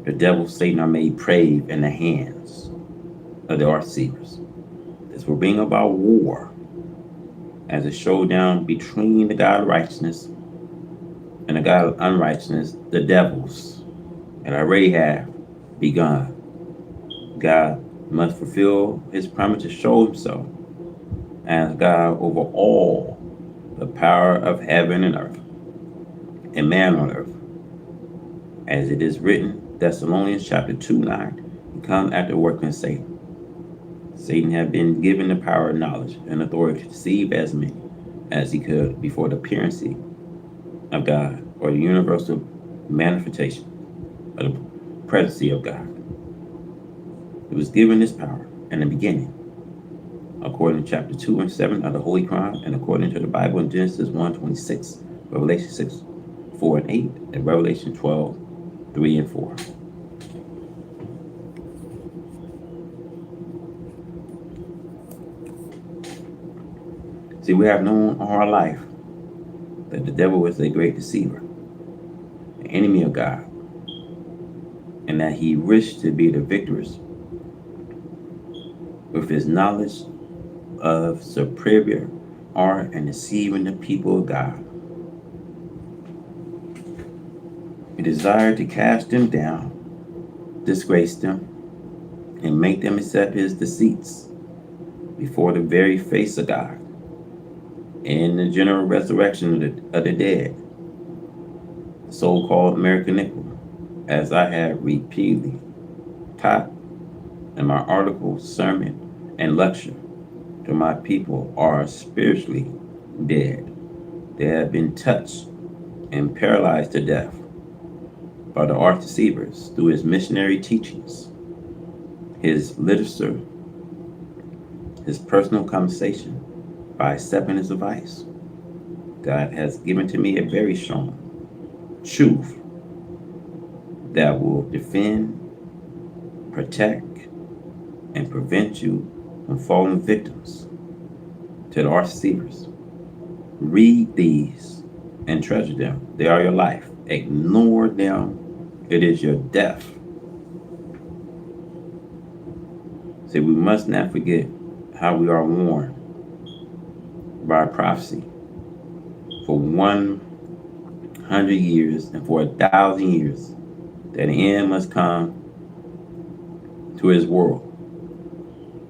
The devil, Satan, are made prey in the hands of the arch deceivers. This will bring about war as a showdown between the God of righteousness and the God of unrighteousness, the devils, and already have begun. God must fulfill his promise to show himself as God over all the power of heaven and earth and man on earth. As it is written, Thessalonians chapter 2:9, he comes after working Satan. Satan had been given the power, knowledge, and authority to deceive as many as he could before the appearance of God or the universal manifestation of the presence of God. It was given this power in the beginning, according to chapter 2 and 7 of the Holy Quran, and according to the Bible in Genesis 1:26, Revelation 6:4 and 8, and Revelation 12:3 and 4. See, we have known all our life that the devil was a great deceiver, an enemy of God, and that he wished to be the victors with his knowledge of superior art and deceiving the people of God. He desired to cast them down, disgrace them, and make them accept his deceits before the very face of God. In the general resurrection of the dead, the so-called American Nickel, as I have repeatedly taught in my article, sermon, and lecture, to my people are spiritually dead. They have been touched and paralyzed to death by the arch deceivers through his missionary teachings, his literature, his personal conversation, by accepting his advice. God has given to me a very strong truth that will defend, protect, and prevent you from falling victims to the arch deceivers. Read these and treasure them. They are your life. Ignore them. It is your death. See, we must not forget how we are warned by prophecy for 100 years and for 1,000 years that the end must come to his world.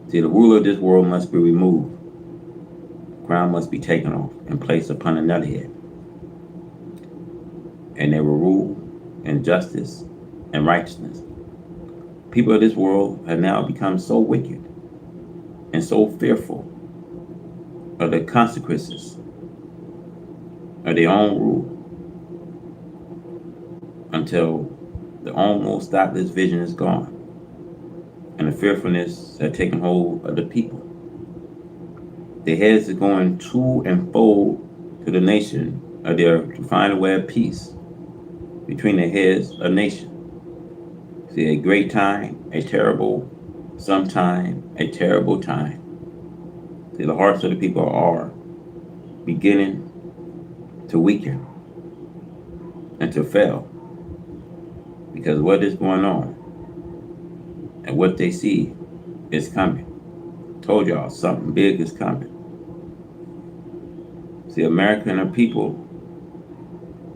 See, the ruler of this world must be removed. The crown must be taken off and placed upon another head. And they will rule in justice and righteousness. People of this world have now become so wicked and so fearful of the consequences of their own rule until the almost stopless vision is gone and the fearfulness has taken hold of the people. Their heads are going to and fro to the nation of their to find a way of peace between the heads of nations. See, a great time, a terrible sometime, a terrible time. See, the hearts of the people are beginning to weaken and to fail because what is going on and what they see is coming. Told y'all something big is coming. See, America and her people,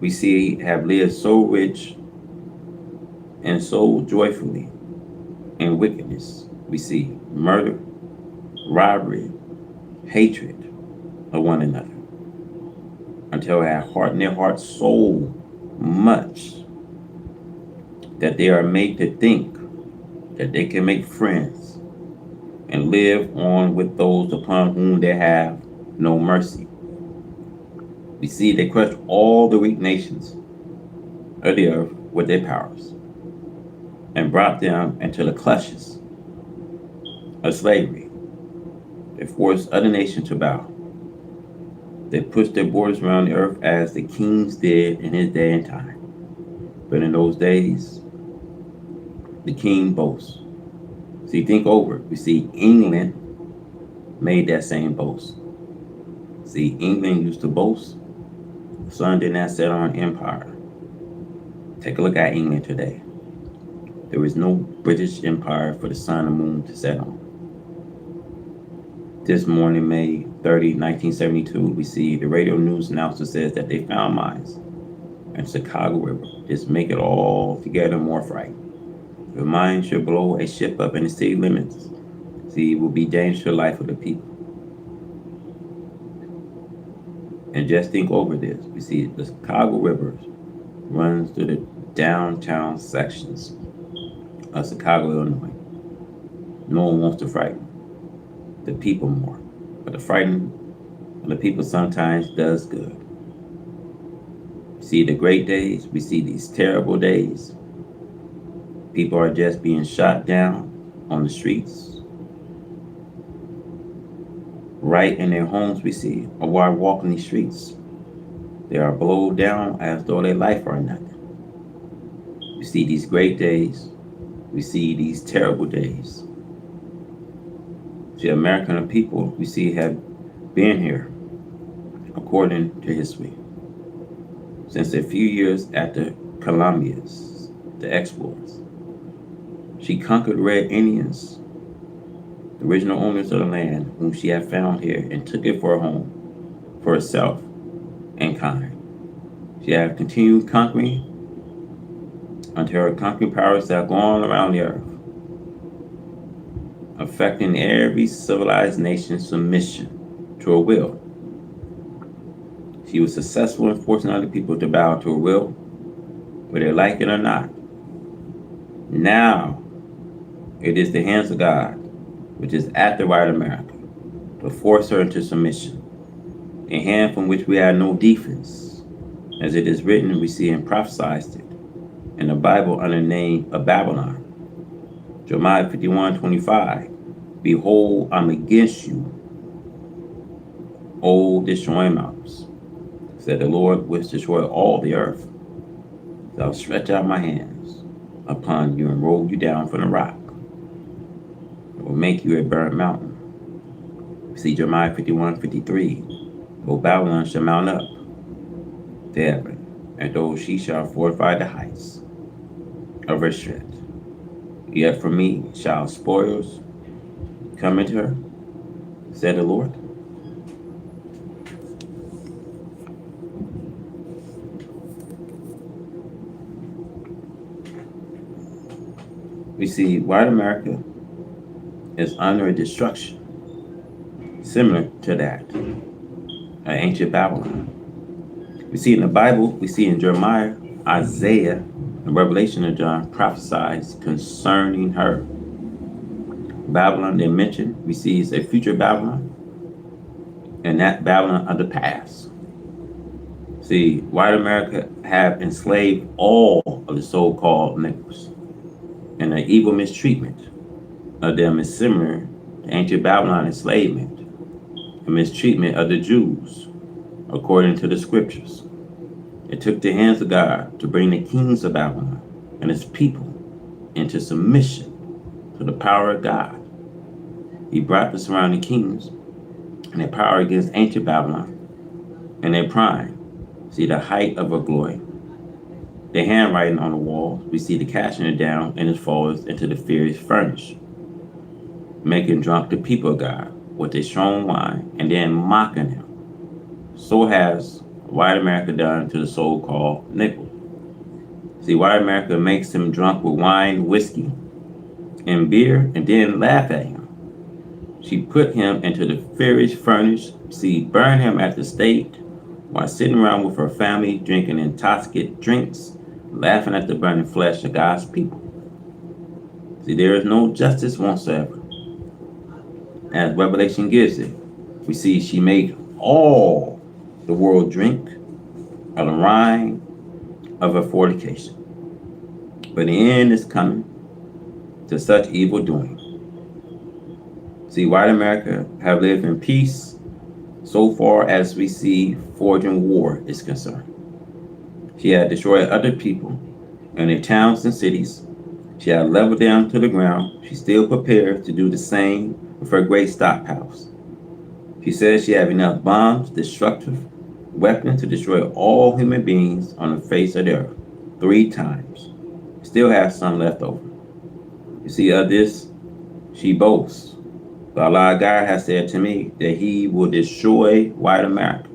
we see, have lived so rich and so joyfully in wickedness. We see murder, robbery, hatred of one another until they have hardened their hearts so much that they are made to think that they can make friends and live on with those upon whom they have no mercy. We see they crushed all the weak nations of the earth with their powers and brought them into the clutches of slavery. They forced other nations to bow. They pushed their borders around the earth as the kings did in his day and time. But in those days, the king boasts. See, think over it. We see England made that same boast. See, England used to boast. The sun did not set on an empire. Take a look at England today. There is no British empire for the sun and moon to set on. This morning, May 30, 1972, we see the radio news announcer says that they found mines in Chicago River. Just make it all together more frightening. If a mine should blow a ship up in the city limits, see, it will be dangerous to the life of the people. And just think over this. We see the Chicago River runs through the downtown sections of Chicago, Illinois. No one wants to frighten the people more. But the frightening of the people sometimes does good. We see the great days. We see these terrible days. People are just being shot down on the streets. Right in their homes, we see, or while walking these streets. They are blown down as though their life are nothing. We see these great days. We see these terrible days. The American people, we see, have been here, according to history, since a few years after Columbus, the explorers. She conquered Red Indians, the original owners of the land, whom she had found here, and took it for a home, for herself and kind. She had continued conquering until her conquering powers have gone around the earth, affecting every civilized nation's submission to her will. She was successful in forcing other people to bow to her will, whether they like it or not. Now it is the hands of God, which is at the right of America, to force her into submission, a hand from which we have no defense, as it is written, we see and prophesied it in the Bible under the name of Babylon. Jeremiah 51:25. Behold, I'm against you, O destroying mountains, said the Lord, which destroy all the earth. So I'll stretch out my hands upon you and roll you down from the rock. It will make you a burnt mountain. See Jeremiah 51:53. O Babylon shall mount up to heaven, and though she shall fortify the heights of her strength, yet from me shall spoils come into her, said the Lord. We see white America is under a destruction similar to that of ancient Babylon. We see in the Bible, we see in Jeremiah, Isaiah, and Revelation of John prophesies concerning her. Babylon they mentioned, we see is a future Babylon, and that Babylon of the past. See, white America have enslaved all of the so-called Negroes, and the evil mistreatment of them is similar to ancient Babylon enslavement and mistreatment of the Jews, according to the scriptures. It took the hands of God to bring the kings of Babylon and his people into submission to the power of God. He brought the surrounding kings and their power against ancient Babylon and their prime. See the height of her glory. The handwriting on the walls, we see the casting it down and it falls into the fierce furnace, making drunk the people of God with their strong wine and then mocking him. So has white America done to the so-called Negro. See, white America makes him drunk with wine, whiskey, and beer, and then laugh at him. She put him into the fierce furnace, see, burn him at the stake, while sitting around with her family, drinking intoxicant drinks, laughing at the burning flesh of God's people. See, there is no justice whatsoever. As Revelation gives it, we see she made all the world drink of the wine of her fornication. But the end is coming to such evil doing. See, white America have lived in peace so far as we see forging war is concerned. She had destroyed other people and their towns and cities. She had leveled them to the ground. She still prepared to do the same with her great stockpiles. She says she have enough bombs, destructive weapons to destroy all human beings on the face of the earth 3 times. Still has some left over. You see, of this, she boasts. But Allah God has said to me that he will destroy white America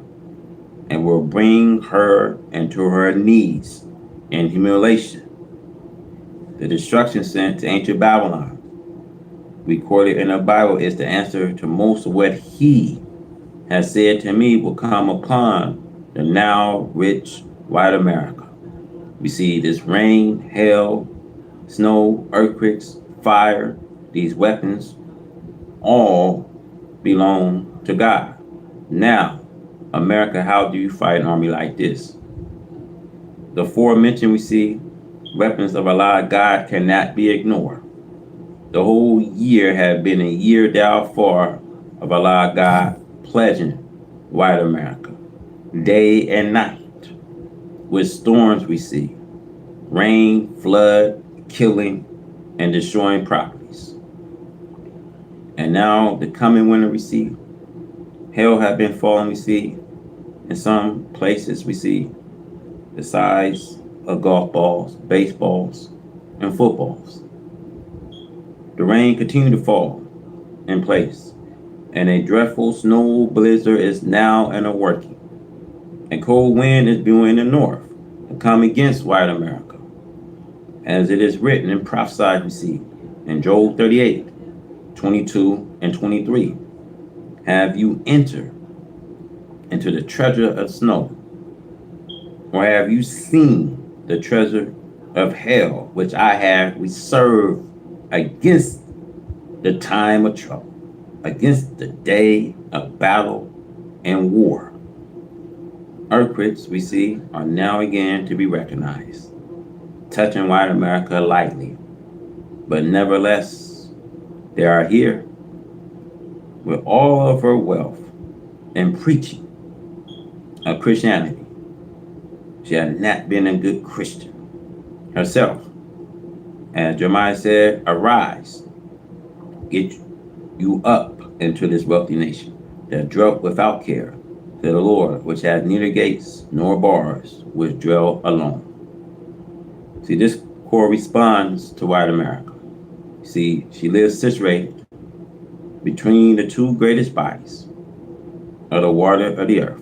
and will bring her into her knees in humiliation. The destruction sent to ancient Babylon, recorded in the Bible, is the answer to most of what he has said to me will come upon the now rich white America. We see this rain, hail, snow, earthquakes, fire, these weapons all belong to God. Now, America, how do you fight an army like this? The aforementioned we see weapons of Allah God cannot be ignored. The whole year had been a year thou far of Allah God pledging white America, day and night, with storms we see, rain, flood, killing, and destroying properties. And now the coming winter we see, hail have been falling we see, in some places we see the size of golf balls, baseballs, and footballs. The rain continued to fall in place, and a dreadful snow blizzard is now in a working. A cold wind is blowing in the north and come against white America, as it is written and prophesied we see in Job 38:22 and 23. Have you entered into the treasure of snow, or have you seen the treasure of hell, which I have reserved against the time of trouble, against the day of battle and war. Earthquakes, we see, are now again to be recognized, touching white America lightly, but nevertheless, they are here with all of her wealth and preaching of Christianity. She had not been a good Christian herself. As Jeremiah said, arise, get you up into this wealthy nation that dwelt without care, to the Lord, which had neither gates nor bars, which dwell alone. See, this corresponds to white America. See, she lives situated between the two greatest bodies of the water of the earth,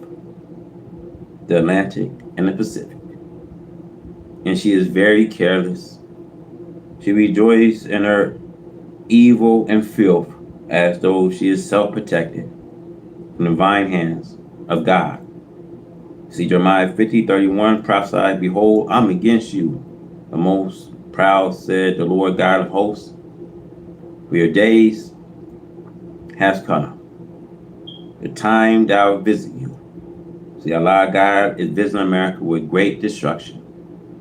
the Atlantic and the Pacific. And she is very careless. She rejoices in her evil and filth as though she is self-protected from the divine hands of God. See, Jeremiah 50:31 prophesied, behold, I'm against you, the most proud, said the Lord God of hosts. For your days has come, the time that I will visit you. See, Allah God is visiting America with great destruction,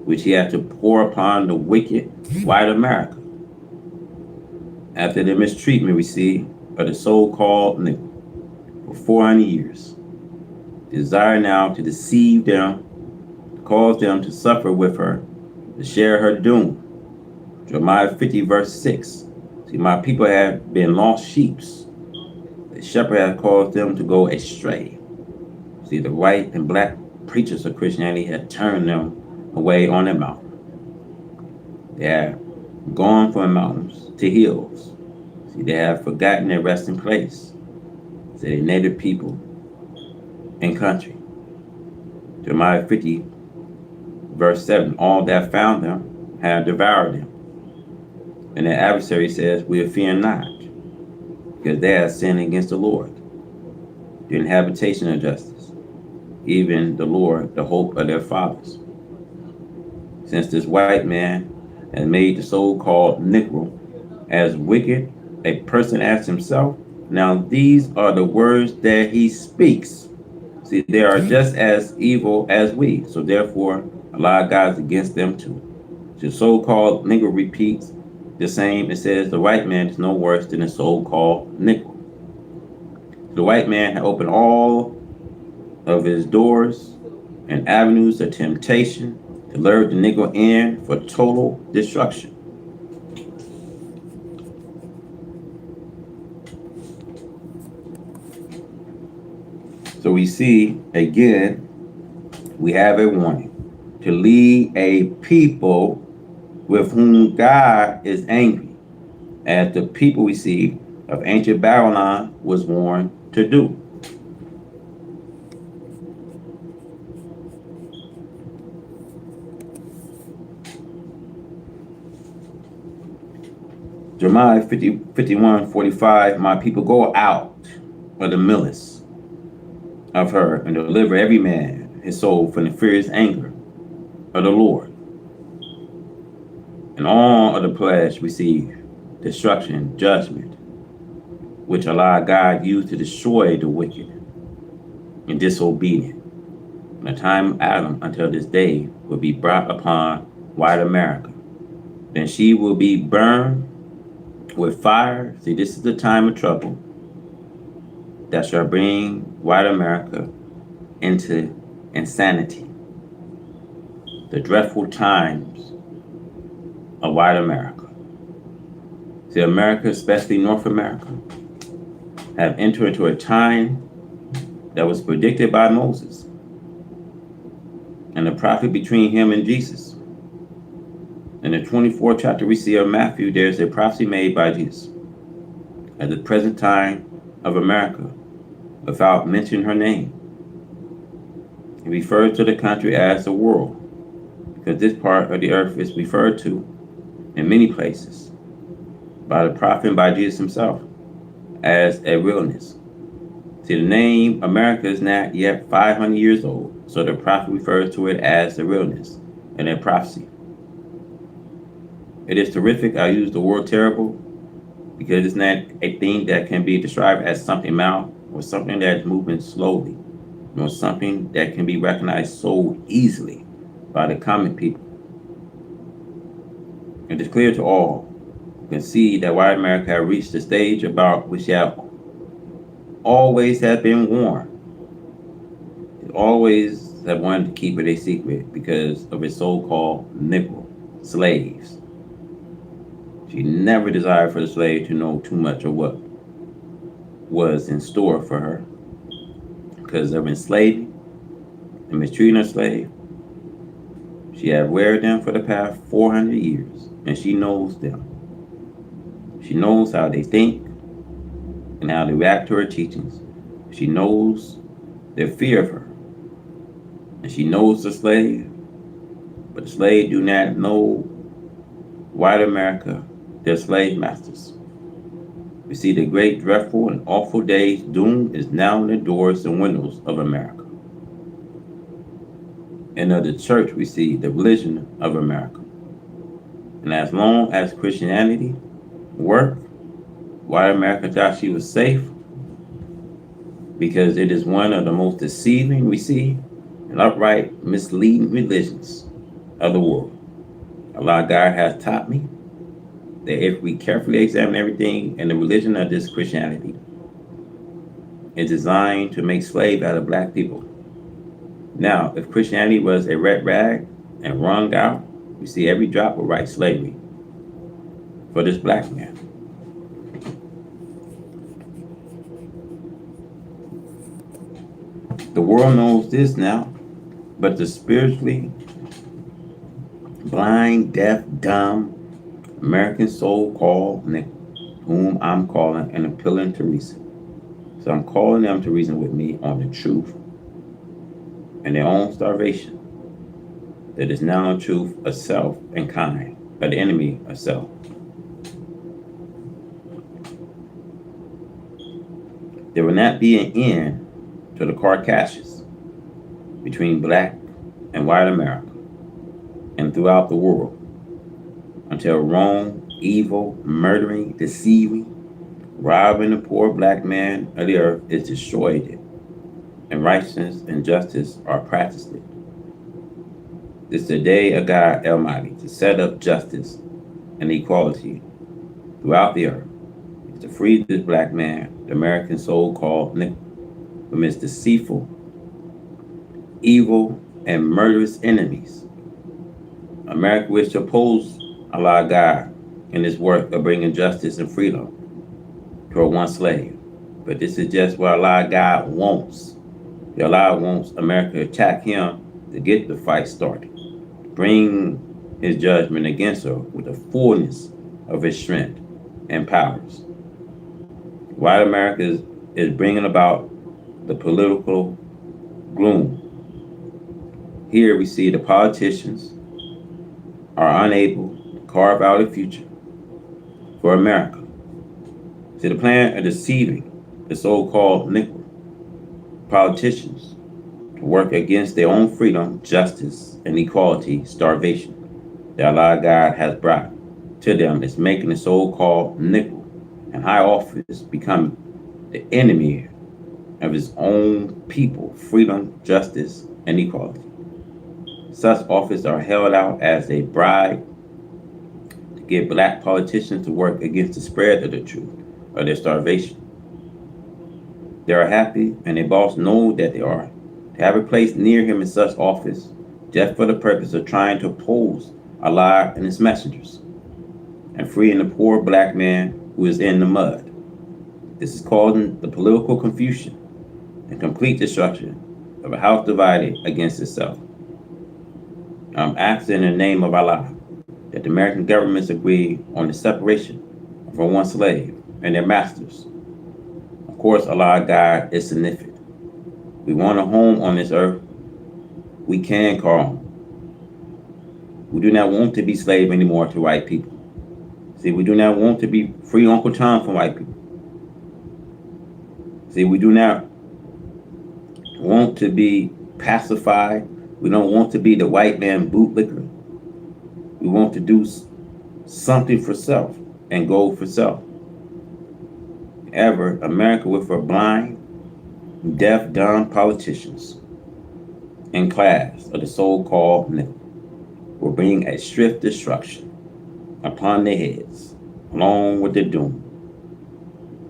which he had to pour upon the wicked white America. After the mistreatment we see of the so-called nigger for 400 years, desire now to deceive them, to cause them to suffer with her, to share her doom. Jeremiah 50 verse 6. See, my people have been lost sheep. The shepherd has caused them to go astray. See, the white and black preachers of Christianity had turned them away on the mountain. They have gone from mountains to hills. See, they have forgotten their resting place. See, the native people and country. Jeremiah 50 verse 7. All that found them have devoured them. And the adversary says, we fear not, because they have sinned against the Lord, the habitation of justice, even the Lord, the hope of their fathers. Since this white man has made the so-called Negro as wicked a person as himself, now these are the words that he speaks. See, they are just as evil as we, so therefore a lot of God is against them too. The so-called Negro repeats the same. It says the white man is no worse than the so-called Negro. The white man had opened all of his doors and avenues of temptation to lure the Negro in for total destruction. So we see again, we have a warning to lead a people with whom God is angry, as the people we see of ancient Babylon was warned to do. Jeremiah 51:45, my people go out of the midst of her and deliver every man his soul from the furious anger of the Lord. And all of the pledge receive destruction, judgment, which Allah God used to destroy the wicked and disobedient. From the time of Adam until this day will be brought upon white America. Then she will be burned with fire. See, this is the time of trouble that shall bring white America into insanity. The dreadful times of white America. See, America, especially North America, have entered into a time that was predicted by Moses and the prophet between him and Jesus. In the 24th chapter we see of Matthew, there's a prophecy made by Jesus at the present time of America without mentioning her name. He refers to the country as the world, because this part of the earth is referred to in many places by the prophet and by Jesus himself as a wilderness. See, the name America is not yet 500 years old, so the prophet refers to it as the wilderness in their prophecy. It is terrific. I use the word terrible because it's not a thing that can be described as something mild or something that is moving slowly, nor something that can be recognized so easily by the common people. It is clear to all who can see that white America has reached the stage about which it always has been warned. It always have wanted to keep it a secret because of its so-called Negro slaves. She never desired for the slave to know too much of what was in store for her because of enslaving and mistreating her slave. She had wear them for the past 400 years, and she knows them. She knows how they think and how they react to her teachings. She knows their fear of her, and she knows the slave, but the slave do not know white America, their slave masters. We see the great, dreadful, and awful day's doom is now in the doors and windows of America. And of the church, we see the religion of America. And as long as Christianity worked, white America thought she was safe because it is one of the most deceiving we see and upright, misleading religions of the world. Allah God has taught me that if we carefully examine everything in the religion of this Christianity, it's designed to make slaves out of black people. Now, if Christianity was a red rag and wrung out, we see every drop of right slavery for this black man. The world knows this now, but the spiritually blind, deaf, dumb American so-called Nick, whom I'm calling and appealing to reason. So I'm calling them to reason with me on the truth and their own starvation that is now the truth of self and kind, but the enemy of self. There will not be an end to the carcasses between black and white America and throughout the world until wrong, evil, murdering, deceiving, robbing the poor black man of the earth is destroyed and righteousness and justice are practiced. This is the day of God Almighty to set up justice and equality throughout the earth. It's to free this black man, the American so-called Negro, from his deceitful, evil, and murderous enemies. America wishes to oppose Allah God in his work of bringing justice and freedom toward one slave. But this is just what Allah God wants. Allah wants America to attack him to get the fight started. Bring his judgment against her with the fullness of his strength and powers. White America is bringing about the political gloom. Here we see the politicians are unable to carve out a future for America. See, the plan of deceiving the so-called Negro politicians to work against their own freedom, justice, and equality, starvation that Allah God has brought to them is making the so-called Negro in high office become the enemy of his own people, freedom, justice, and equality. Such offices are held out as a bribe to get black politicians to work against the spread of the truth or their starvation. They are happy, and their boss knows that they are, to have a place near him in such office just for the purpose of trying to oppose Allah and his messengers and freeing the poor black man who is in the mud. This is causing the political confusion and complete destruction of a house divided against itself. I'm asking in the name of Allah that the American governments agree on the separation from one slave and their masters. Of course, Allah God is significant. We want a home on this earth we can call home. We do not want to be slave anymore to white people. See, we do not want to be free Uncle Tom from white people. See, we do not want to be pacified. We don't want to be the white man bootlicker. We want to do something for self and gold for self. Ever, America with her blind, deaf, dumb politicians in class of the so-called middle will bring a swift destruction upon their heads, along with the doom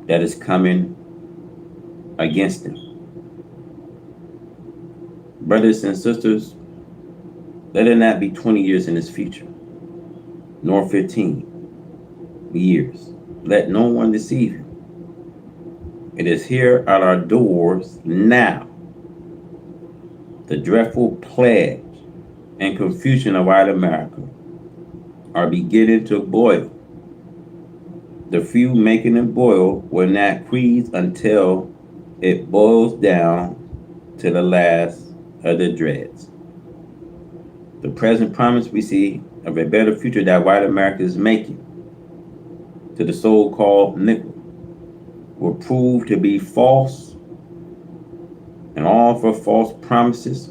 that is coming against them. Brothers and sisters, let it not be 20 years in this future, nor 15 years. Let no one deceive you. It is here at our doors now. The dreadful plague and confusion of white America are beginning to boil. The few making it boil will not freeze until it boils down to the last of the dregs. The present promise we see of a better future that white America is making to the so-called nickel will prove to be false, and all for false promises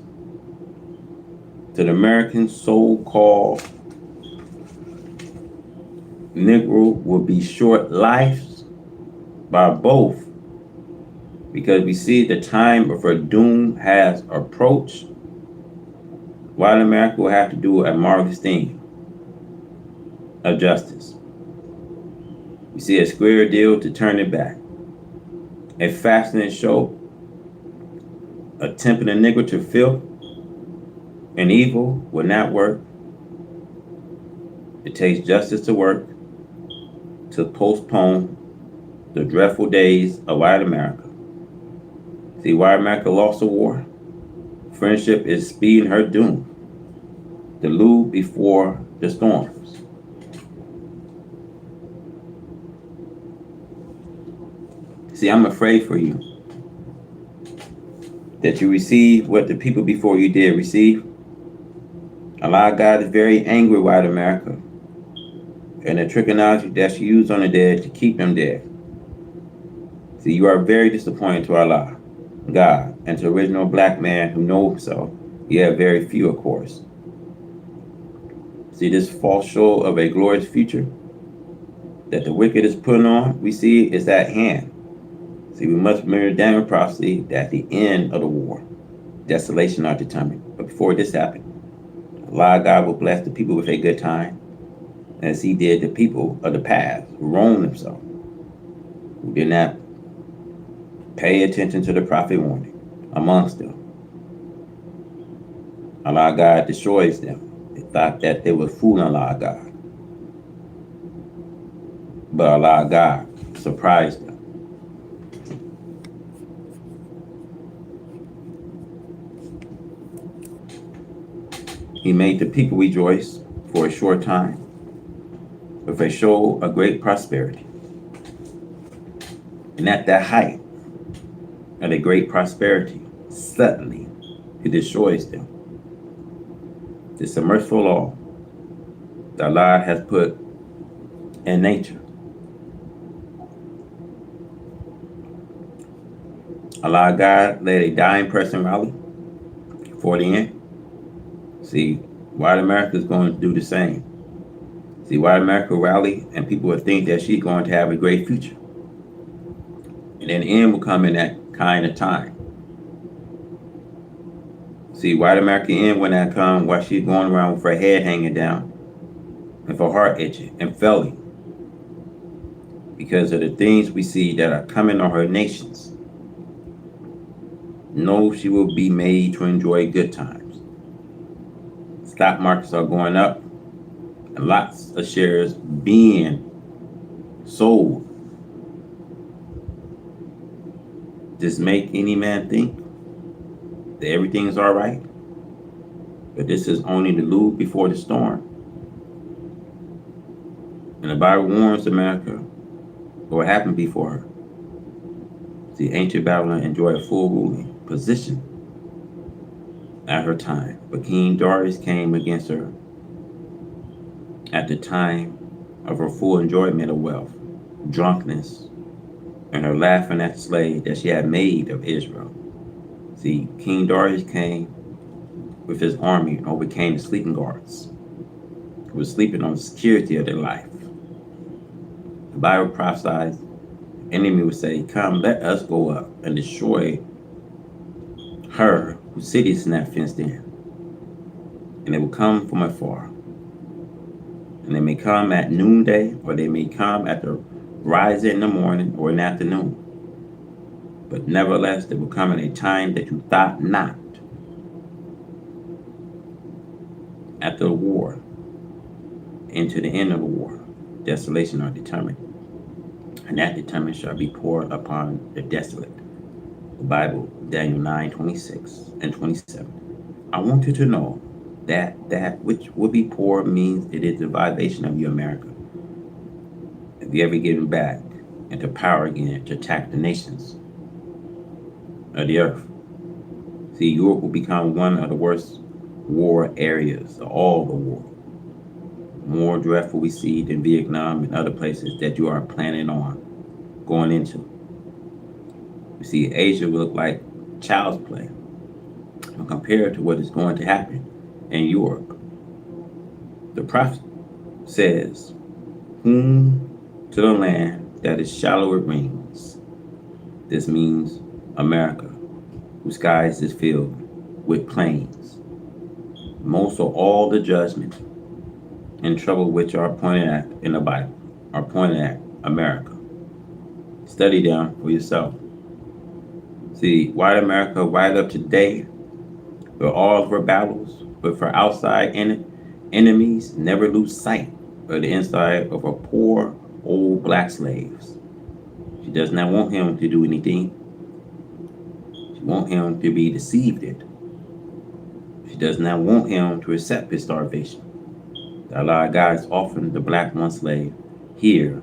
to the American so-called Negro will be short lives by both, because we see the time of her doom has approached. White America will have to do a marvelous thing of justice. We see a square deal to turn it back. A fascinating show, a tempting a Negro to filth and evil will not work. It takes justice to work to postpone the dreadful days of white America. See, white America lost a war. Friendship is speeding her doom. The lube before the storms. See, I'm afraid for you that you receive what the people before you did receive. Allah God is very angry with white America and the trichology that she used on the dead to keep them dead. See, you are very disappointed to Allah, God, and to the original black man who knows so. You have very few, of course. See, this false show of a glorious future that the wicked is putting on, we see is at hand. See, we must remember Daniel prophecy that at the end of the war, desolation are determined. But before this happened, Allah God will bless the people with a good time, as he did the people of the past who wronged themselves, who did not pay attention to the prophet warning amongst them. Allah God destroys them. They thought that they were fooling Allah God. But Allah God surprised them. He made the people rejoice for a short time with a show of great prosperity. And at the height of the great prosperity, suddenly he destroys them. It's a merciful law that Allah has put in nature. Allah God let a dying person rally for the end. See, white America is going to do the same. See, white America rally and people will think that she's going to have a great future. And then the end will come in that kind of time. See, white America end when that comes while she's going around with her head hanging down and her heart itching and failing because of the things we see that are coming on her nations. No, she will be made to enjoy good times. Stock markets are going up and lots of shares being sold. Does make any man think that everything is all right? But this is only the lube before the storm. And the Bible warns America what happened before her. See, ancient Babylon enjoyed a full ruling position at her time, but King Darius came against her at the time of her full enjoyment of wealth, drunkenness, and her laughing at the slave that she had made of Israel. See, King Darius came with his army and overcame the sleeping guards who were sleeping on the security of their life. The Bible prophesies the enemy would say, "Come, let us go up and destroy her whose city is not fenced in." And they will come from afar. And they may come at noonday, or they may come at the rise in the morning or in the afternoon. But nevertheless, they will come at a time that you thought not. After the war, into the end of the war, desolation are determined. And that determined shall be poured upon the desolate. The Bible, Daniel 9:26 and 27. I want you to know that which will be poured means it is the violation of you, America. Have you ever given back into power again to attack the nations of the earth? See, Europe will become one of the worst war areas of all the world. More dreadful we see than Vietnam and other places that you are planning on going into. You see, Asia will look like child's play compared to what is going to happen in Europe. The prophet says, "Whom to the land that is shallow it rings." This means America, whose skies is filled with plains. Most of all the judgment and trouble which are pointed at in the Bible are pointed at America. Study them for yourself. See, white America right up to date, with all of her battles, but for outside enemies, never lose sight of the inside of her poor old black slaves. She does not want him to do anything. She wants him to be deceived. She does not want him to accept his starvation. The Allah God is offering the black one slave here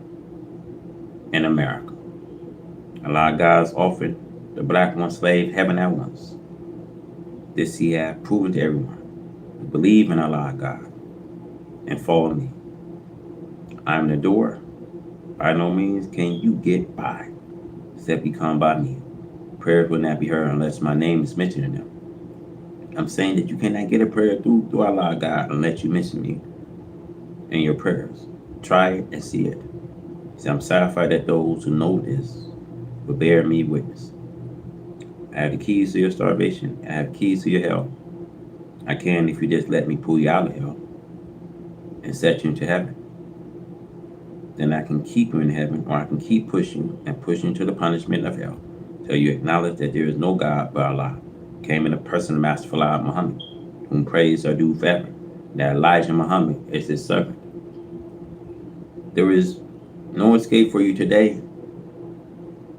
in America. Allah God is offering the black one slave heaven at once. This he hath proven to everyone who believe in Allah God and follow me. I am the door. By no means can you get by, except you come by me. Prayers will not be heard unless my name is mentioned in them. I'm saying that you cannot get a prayer through Allah God unless you mention me in your prayers. Try it and see it. See, I'm satisfied that those who know this will bear me witness. I have the keys to your starvation. I have keys to your hell. I can if you just let me pull you out of hell and set you into heaven. Then I can keep you in heaven, or I can keep pushing and pushing to the punishment of hell till you acknowledge that there is no God but Allah. Came in the person of Master Fala Muhammad, whom praise are due forever. That Elijah Muhammad is his servant. There is no escape for you today.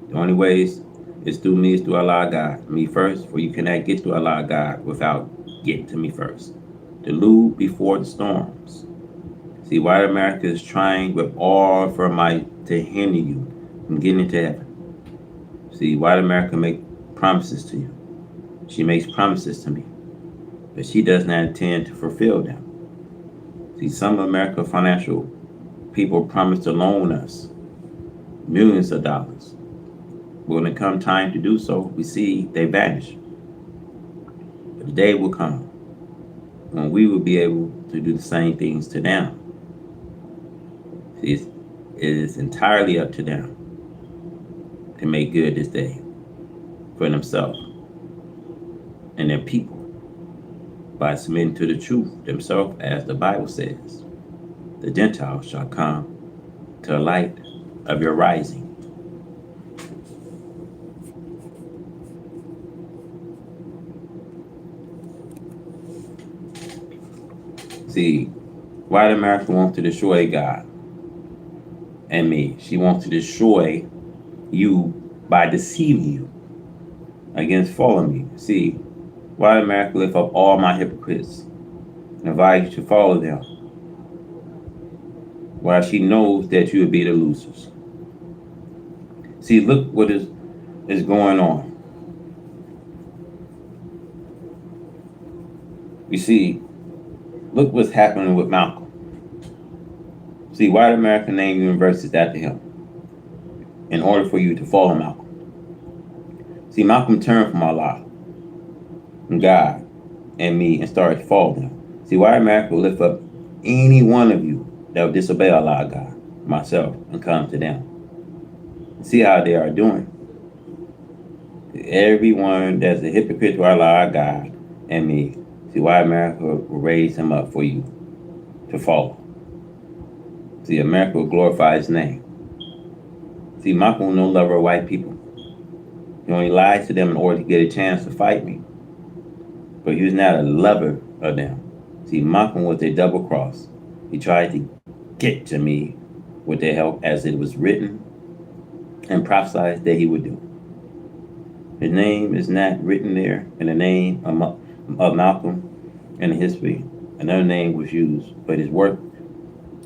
The only ways is through me, is through Allah God. Me first, for you cannot get to Allah God without getting to me first. The deluge before the storms. See, white America is trying with all of her might to hinder you from getting into heaven. See, white America makes promises to you. She makes promises to me, but she does not intend to fulfill them. See, some American financial people promise to loan us millions of dollars. But when it comes time to do so, we see they vanish. But the day will come when we will be able to do the same things to them. See, it is entirely up to them to make good this day for themselves and their people by submitting to the truth themselves, as the Bible says. The Gentiles shall come to the light of your rising. See, white America wants to destroy God and me. She wants to destroy you by deceiving you against following me. See, white America lift up all my hypocrites and invite you to follow them, while she knows that you will be the losers. See, look what is going on. You see, look what's happening with Malcolm. See, white America named universities after him in order for you to follow Malcolm. See, Malcolm turned from Allah, from God, and me, and started to follow them. See, white America will lift up Any one of you that will disobey Allah God, myself, and come to them. See how they are doing. Everyone that's a hypocrite to Allah God and me. See why America will raise him up for you to follow. See, America will glorify his name. See, Malcolm no lover of white people. He only lies to them in order to get a chance to fight me. But he was not a lover of them. See, Malcolm was a double cross. He tried to get to me with their help as it was written and prophesied that he would do. His name is not written there in the name of Malcolm in the history. Another name was used, but his work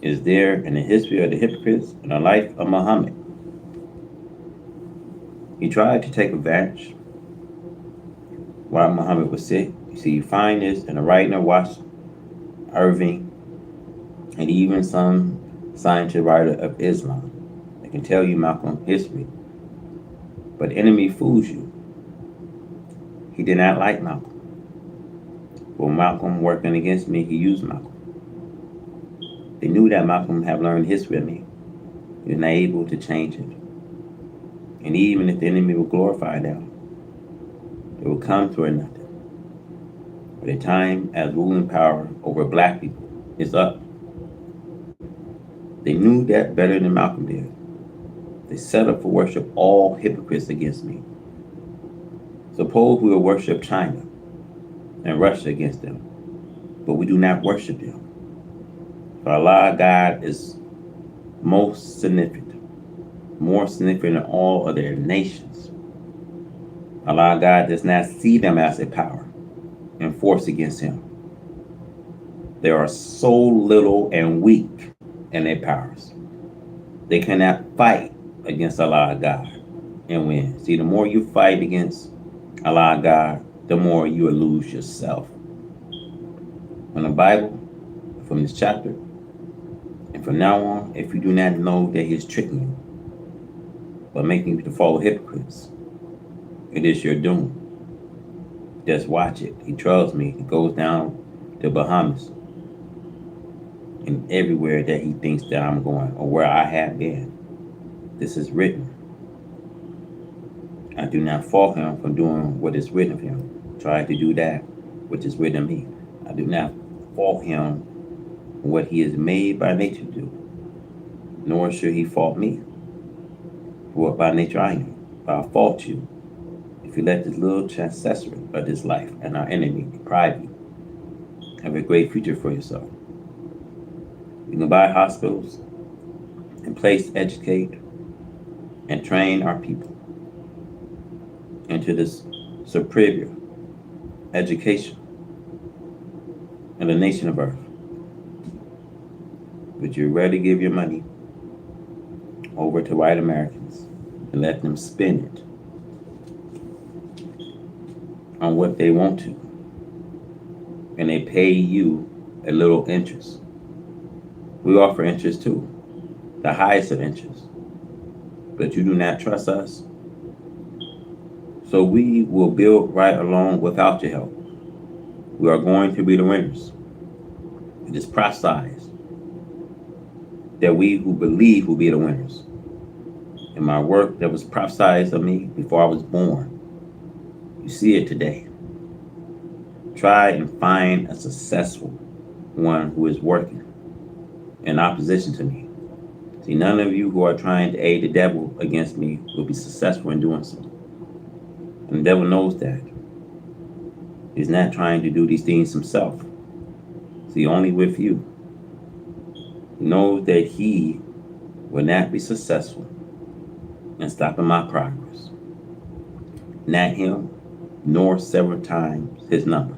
is there in the history of the hypocrites and the life of Muhammad. He tried to take advantage while Muhammad was sick. You see, you find this in the writing of Watts Irving and even some scientist writer of Islam. They can tell you Malcolm's history. But the enemy fools you. He did not like Malcolm. When Malcolm working against me, he used Malcolm. They knew that Malcolm had learned history of me. He was not able to change it. And even if the enemy would glorify them, it would come to a nothing. But the time as ruling power over black people is up. They knew that better than Malcolm did. They set up for worship all hypocrites against me. Suppose we will worship China and Russia against them, but we do not worship them. For Allah God is most significant, more significant than all other nations. Allah God does not see them as a power and force against him. They are so little and weak in their powers. They cannot fight against Allah God and win. See, the more you fight against Allah God, the more you will lose yourself. From the Bible, from this chapter, and from now on, if you do not know that he is tricking you, but making you to follow hypocrites, it is your doom. Just watch it. He trusts me. He goes down to Bahamas and everywhere that he thinks that I'm going or where I have been. This is written. I do not fault him for doing what is written of him. Try to do that which is written of me. I do not fault him for what he is made by nature to do, nor should he fault me for what by nature I am. But I fault you if you let this little transgressor of this life and our enemy deprive you. Have a great future for yourself. You can buy hospitals and place, educate, and train our people into this superior education in the nation of earth. But you're ready to give your money over to white Americans and let them spend it on what they want to. And they pay you a little interest. We offer interest too, the highest of interest. But you do not trust us. So we will build right along without your help. We are going to be the winners. It is prophesied that we who believe will be the winners. In my work that was prophesied of me before I was born, you see it today. Try and find a successful one who is working in opposition to me. See, none of you who are trying to aid the devil against me will be successful in doing so. And the devil knows that. He's not trying to do these things himself. See, only with you. He knows that he will not be successful in stopping my progress. Not him, nor several times his number.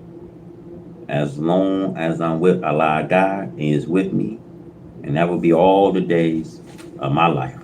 As long as I'm with Allah God, He is with me, and that will be all the days of my life.